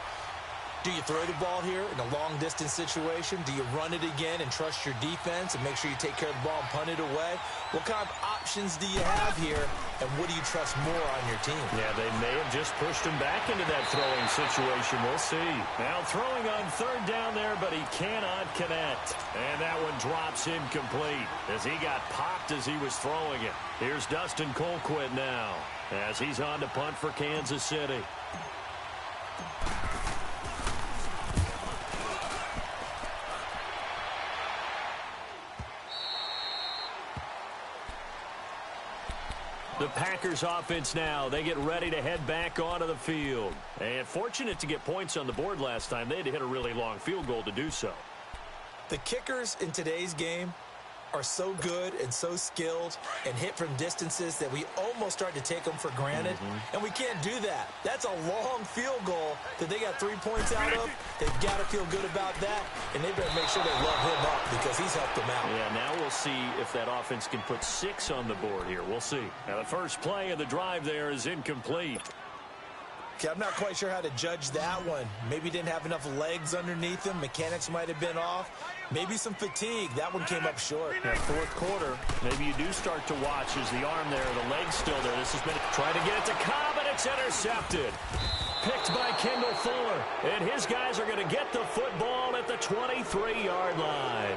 Do you throw the ball here in a long-distance situation? Do you run it again and trust your defense and make sure you take care of the ball and punt it away? What kind of options do you have here, and what do you trust more on your team? Yeah, they may have just pushed him back into that throwing situation. We'll see. Now throwing on third down there, but he cannot connect. And that one drops incomplete as he got popped as he was throwing it. Here's Dustin Colquitt now as he's on to punt for Kansas City. The Packers offense now, they get ready to head back onto the field. And fortunate to get points on the board last time. They had to hit a really long field goal to do so. The kickers in today's game are so good and so skilled and hit from distances that we almost start to take them for granted. And we can't do that. That's a long field goal that they got 3 points out of. They've got to feel good about that, and they better make sure they love him up because he's helped them out. Yeah, now we'll see if that offense can put 6 on the board here. We'll see. Now the first play of the drive there is incomplete. Okay, I'm not quite sure how to judge that one. Maybe didn't have enough legs underneath him. Mechanics might have been off. Maybe some fatigue. That one came up short. Yeah, fourth quarter, maybe you do start to watch as the arm there, the leg's still there. This has been trying to get it to Cobb, and it's intercepted. Picked by Kendall Fuller. And his guys are going to get the football at the 23-yard line.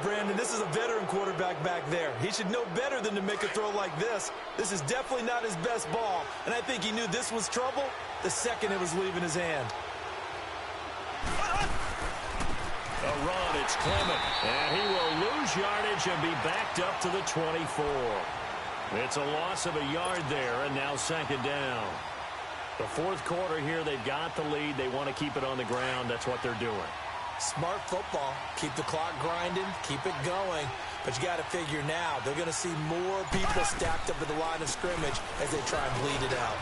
Brandon, this is a veteran quarterback back there. He should know better than to make a throw like this. This is definitely not his best ball, and I think he knew this was trouble the second it was leaving his hand. A run, it's Clement, and he will lose yardage and be backed up to the 24. It's a loss of a yard there, and now second down. The fourth quarter here, they've got the lead. They want to keep it on the ground. That's what they're doing. Smart football. Keep the clock grinding. Keep it going. But you got to figure now, they're going to see more people stacked up at the line of scrimmage as they try and bleed it out.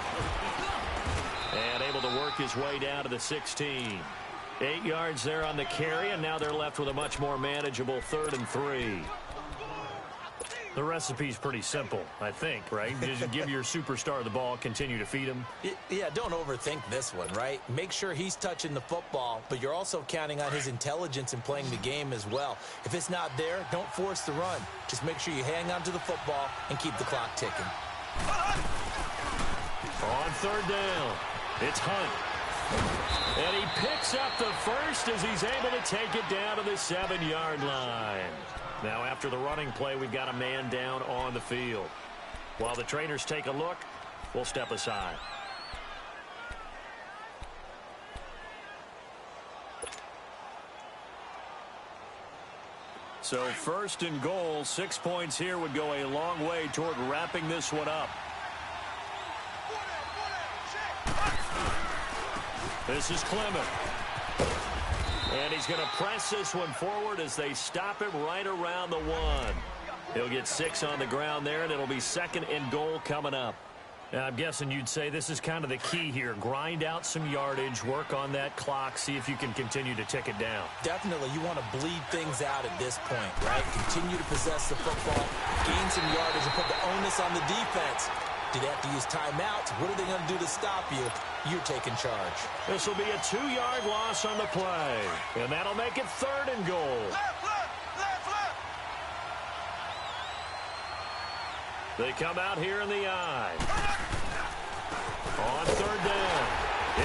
And able to work his way down to the 16. 8 yards there on the carry, and now they're left with a much more manageable 3rd and 3. The recipe's pretty simple, I think, right? Just give your superstar the ball, continue to feed him. Yeah, don't overthink this one, right? Make sure he's touching the football, but you're also counting on his intelligence in playing the game as well. If it's not there, don't force the run. Just make sure you hang on to the football and keep the clock ticking. On third down, it's Hunt. And he picks up the first as he's able to take it down to the 7-yard line. Now, after the running play, we've got a man down on the field. While the trainers take a look, we'll step aside. So, first and goal, 6 points here would go a long way toward wrapping this one up. This is Clement. And he's going to press this one forward as they stop him right around the 1. He'll get 6 on the ground there, and it'll be second and goal coming up. Now, I'm guessing you'd say this is kind of the key here. Grind out some yardage, work on that clock, see if you can continue to tick it down. Definitely, you want to bleed things out at this point, right? Continue to possess the football, gain some yardage, and put the onus on the defense. Do they have to use timeouts? What are they going to do to stop you? You're taking charge. This will be a 2-yard loss on the play. And that'll make it 3rd and goal. Left. They come out here in the I. On third down,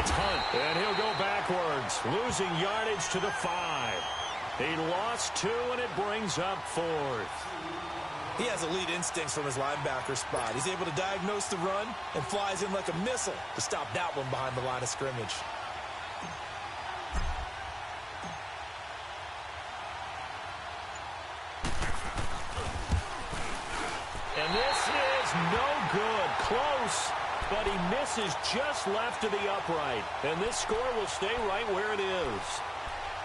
it's Hunt. And he'll go backwards, losing yardage to the 5. He lost 2, and it brings up 4th. He has elite instincts from his linebacker spot. He's able to diagnose the run and flies in like a missile to stop that one behind the line of scrimmage. And this is no good. Close, but he misses just left of the upright. And this score will stay right where it is.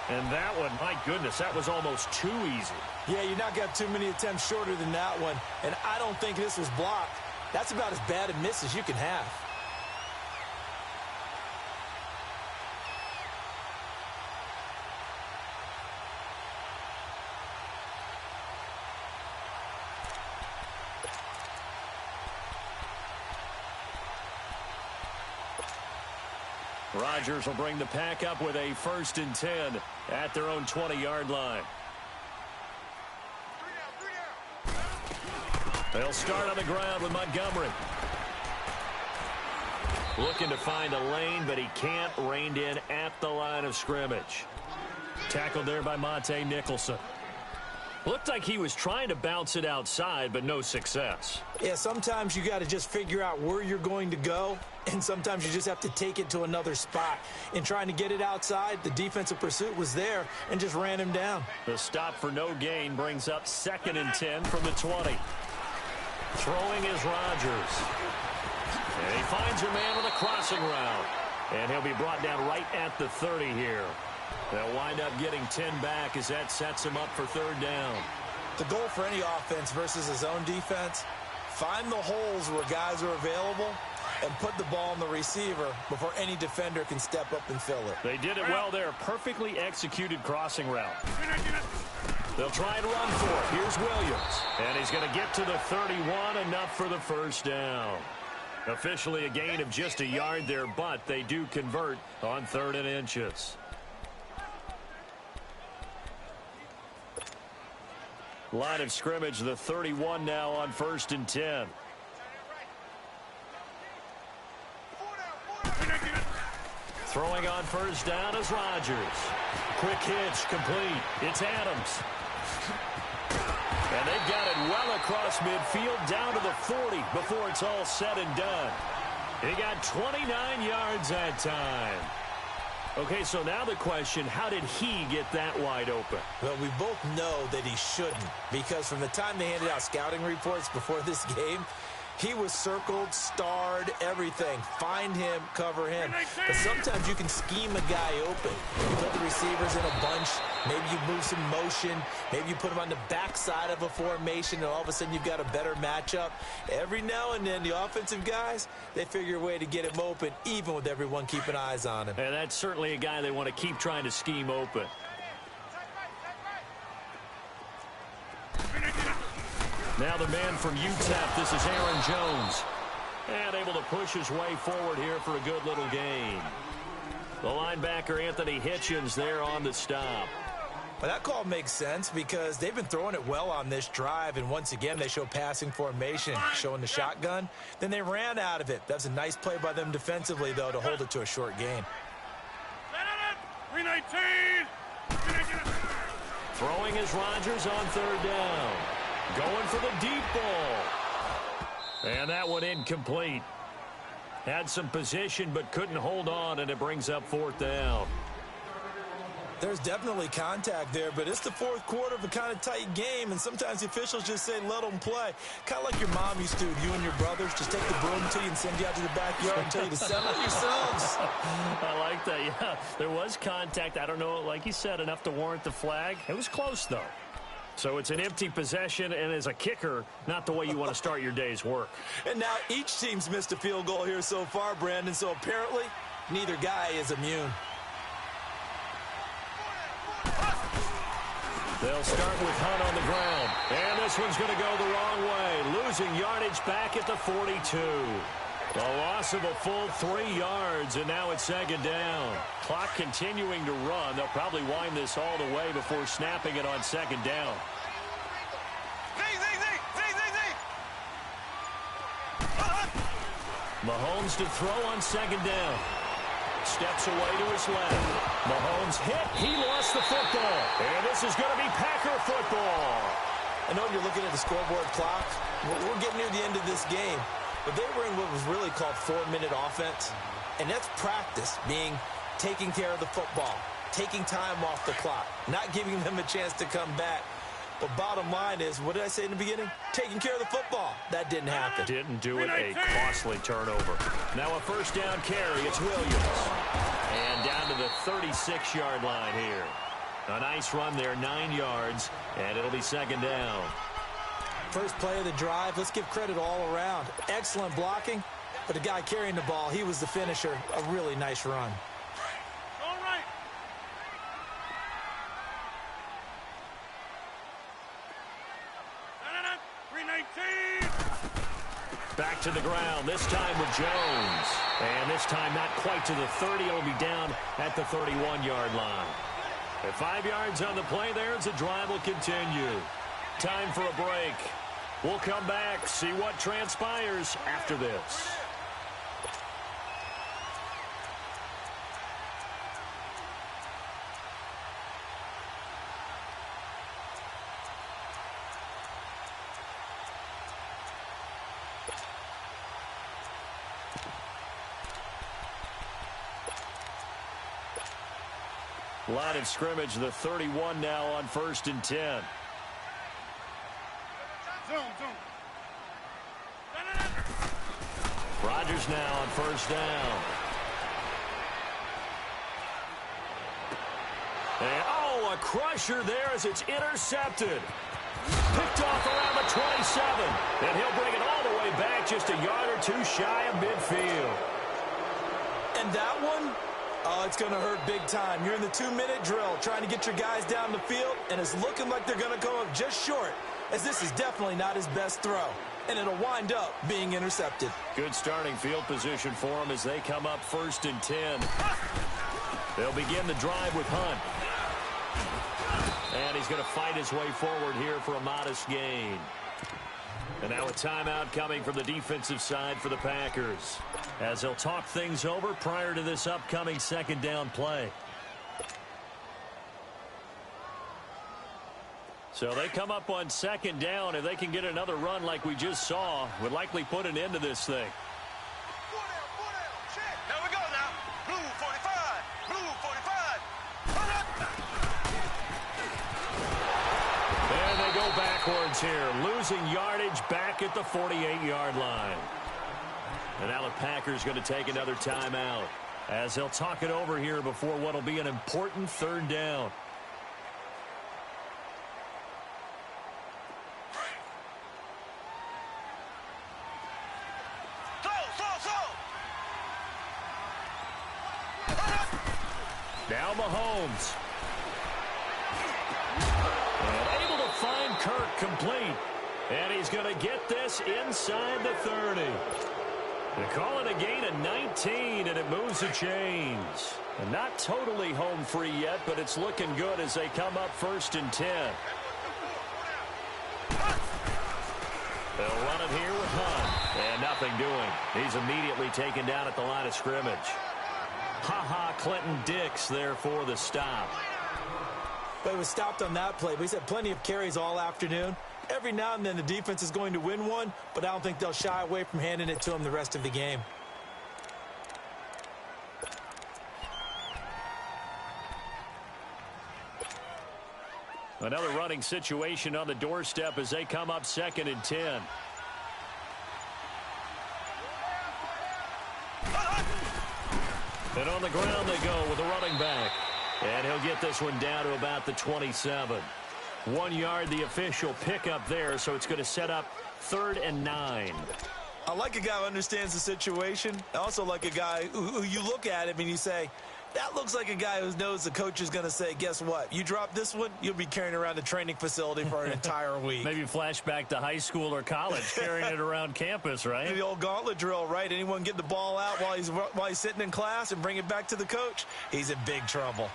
And that one, my goodness, that was almost too easy. Yeah, you're not got too many attempts shorter than that one. And I don't think this was blocked. That's about as bad a miss as you can have. Rodgers will bring the pack up with a 1st and 10 at their own 20-yard line. They'll start on the ground with Montgomery. Looking to find a lane, but he can't. Reined in at the line of scrimmage. Tackled there by Monte Nicholson. Looked like he was trying to bounce it outside, but no success. Yeah, sometimes you got to just figure out where you're going to go, and sometimes you just have to take it to another spot. In trying to get it outside, the defensive pursuit was there and just ran him down. The stop for no gain brings up 2nd and 10 from the 20. Throwing is Rodgers. And he finds a man with a crossing route. And he'll be brought down right at the 30 here. They'll wind up getting 10 back as that sets him up for 3rd down. The goal for any offense versus his own defense, find the holes where guys are available and put the ball on the receiver before any defender can step up and fill it. They did it well there. Perfectly executed crossing route. They'll try and run for it. Here's Williams. And he's going to get to the 31, enough for the 1st down. Officially a gain of just a yard there, but they do convert on 3rd and inches. Line of scrimmage, the 31 now on 1st and 10. Throwing on 1st down is Rodgers. Quick hitch, complete. It's Adams. And they've got it well across midfield down to the 40 before it's all said and done. He got 29 yards that time. Okay, so now the question, how did he get that wide open? Well, we both know that he shouldn't, because from the time they handed out scouting reports before this game, he was circled, starred, everything. Find him, cover him. But sometimes you can scheme a guy open. You put the receivers in a bunch. Maybe you move some motion. Maybe you put them on the backside of a formation, and all of a sudden you've got a better matchup. Every now and then, the offensive guys, they figure a way to get him open, even with everyone keeping eyes on him. And that's certainly a guy they want to keep trying to scheme open. Now the man from UTEP, this is Aaron Jones. And able to push his way forward here for a good little gain. The linebacker, Anthony Hitchens, there on the stop. Well, that call makes sense because they've been throwing it well on this drive, and once again they show passing formation, showing the shotgun. Then they ran out of it. That's a nice play by them defensively, though, to hold it to a short gain. 319! Throwing is Rodgers on 3rd down. Going for the deep ball. And that one incomplete. Had some position but couldn't hold on, and it brings up 4th down. There's definitely contact there, but it's the 4th quarter of a kind of tight game, and sometimes the officials just say let them play. Kind of like your mom used to, you and your brothers, just take the broom to you and send you out to the backyard and tell you to settle yourselves. I like that, yeah. There was contact. I don't know, like you said, enough to warrant the flag. It was close, though. So it's an empty possession, and as a kicker, not the way you want to start your day's work. And now each team's missed a field goal here so far, Brandon, so apparently neither guy is immune. They'll start with Hunt on the ground. And this one's going to go the wrong way. Losing yardage back at the 42. A loss of a full 3 yards, and now it's 2nd down. Clock continuing to run. They'll probably wind this all the way before snapping it on 2nd down. Mahomes to throw on 2nd down. Steps away to his left. Mahomes hit. He lost the football. And this is going to be Packer football. I know you're looking at the scoreboard clock. We're getting near the end of this game. But they were in what was really called 4-minute offense. And that's practice, being taking care of the football, taking time off the clock, not giving them a chance to come back. But bottom line is, what did I say in the beginning? Taking care of the football. That didn't happen. Didn't do it. A costly turnover. Now a first down carry. It's Williams. And down to the 36-yard line here. A nice run there, 9 yards, and it'll be second down. First play of the drive. Let's give credit all around. Excellent blocking, but the guy carrying the ball, he was the finisher. A really nice run. All right. No. 319. Back to the ground, this time with Jones. And this time not quite to the 30. It'll be down at the 31-yard line. At 5 yards on the play there as the drive will continue. Time for a break. We'll come back, see what transpires after this. Line of scrimmage, the 31 now on 1st and 10. Zoom. Rodgers now on 1st down. And, a crusher there as it's intercepted. Picked off around the 27. And he'll bring it all the way back just a yard or two shy of midfield. And that one, it's going to hurt big time. You're in the 2-minute drill trying to get your guys down the field, and it's looking like they're going to come up just short, as this is definitely not his best throw. And it'll wind up being intercepted. Good starting field position for them as they come up 1st and 10. They'll begin the drive with Hunt. And he's going to fight his way forward here for a modest gain. And now a timeout coming from the defensive side for the Packers, as they'll talk things over prior to this upcoming second down play. So they come up on second down. If they can get another run like we just saw, would likely put an end to this thing. 4 down, check. There we go now. Blue 45, blue 45. And they go backwards here, losing yardage back at the 48-yard line. And now the Packers going to take another timeout, as they'll talk it over here before what will be an important 3rd down. Now Mahomes. And able to find Kirk complete. And he's going to get this inside the 30. They call it a gain of 19, and it moves the chains. And not totally home free yet, but it's looking good as they come up 1st and 10. They'll run it here with Hunt. And nothing doing. He's immediately taken down at the line of scrimmage. Clinton Dix there for the stop. But he was stopped on that play. But he's had plenty of carries all afternoon. Every now and then the defense is going to win one, but I don't think they'll shy away from handing it to him the rest of the game. Another running situation on the doorstep as they come up 2nd and 10. And on the ground they go with a running back. And he'll get this one down to about the 27. 1 yard, the official pickup there, so it's going to set up 3rd and 9. I like a guy who understands the situation. I also like a guy who you look at him and you say, that looks like a guy who knows the coach is going to say, guess what? You drop this one, you'll be carrying around the training facility for an entire week. Maybe flashback to high school or college, carrying it around campus, right? The old gauntlet drill, right? Anyone get the ball out while he's sitting in class and bring it back to the coach, he's in big trouble.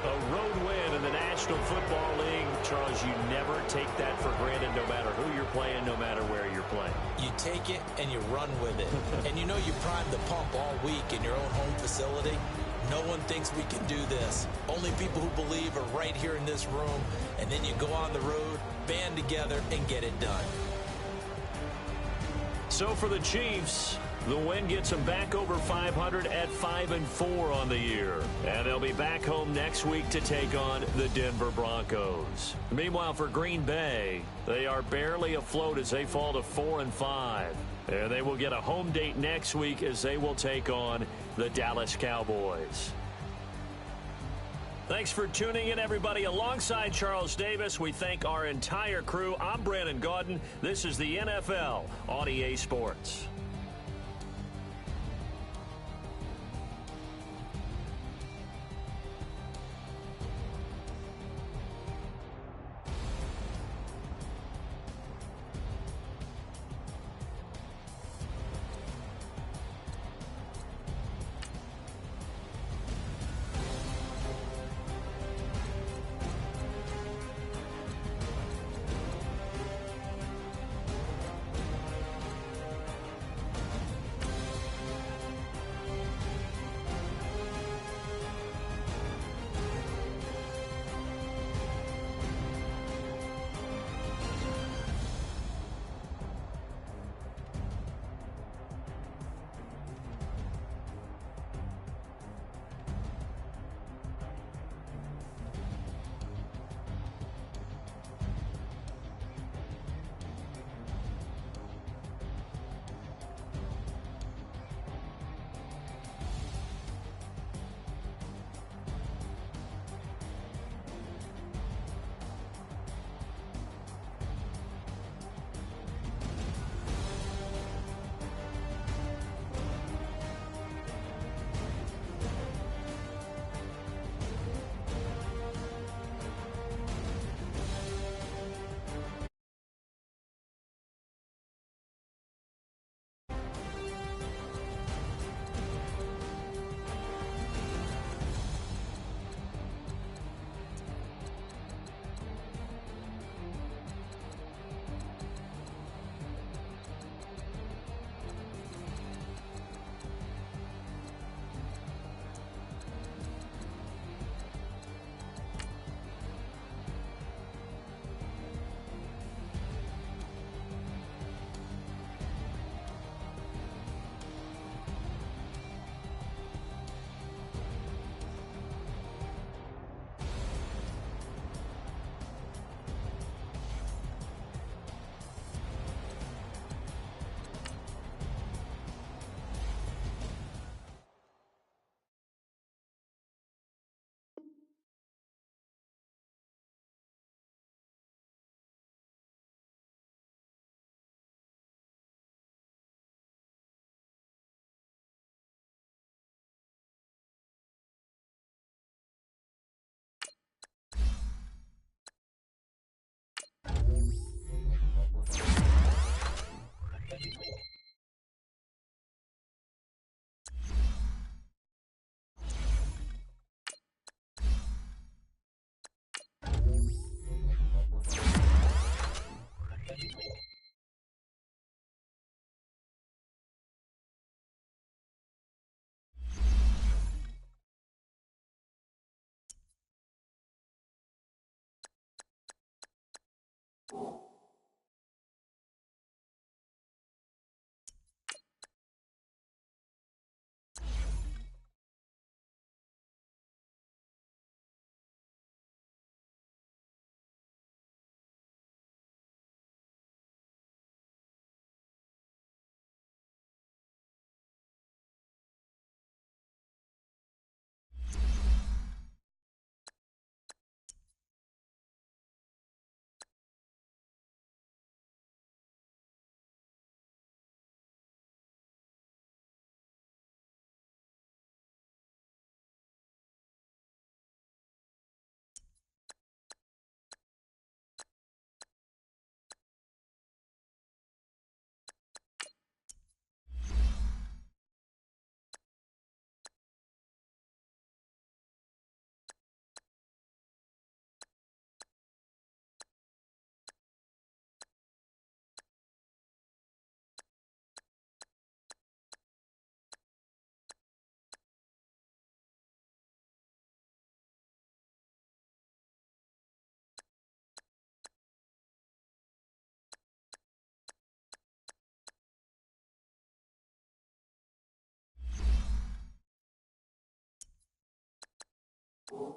A road win in the National Football League. Charles, you never take that for granted, no matter who you're playing, no matter where you're playing. You take it and you run with it. And you know you primed the pump all week in your own home facility. No one thinks we can do this. Only people who believe are right here in this room. And then you go on the road, band together, and get it done. So for the Chiefs, the win gets them back over 500 at 5-4 on the year. And they'll be back home next week to take on the Denver Broncos. Meanwhile, for Green Bay, they are barely afloat as they fall to 4-5. And they will get a home date next week as they will take on the Dallas Cowboys. Thanks for tuning in, everybody. Alongside Charles Davis, we thank our entire crew. I'm Brandon Gaudin. This is the NFL on EA Sports. you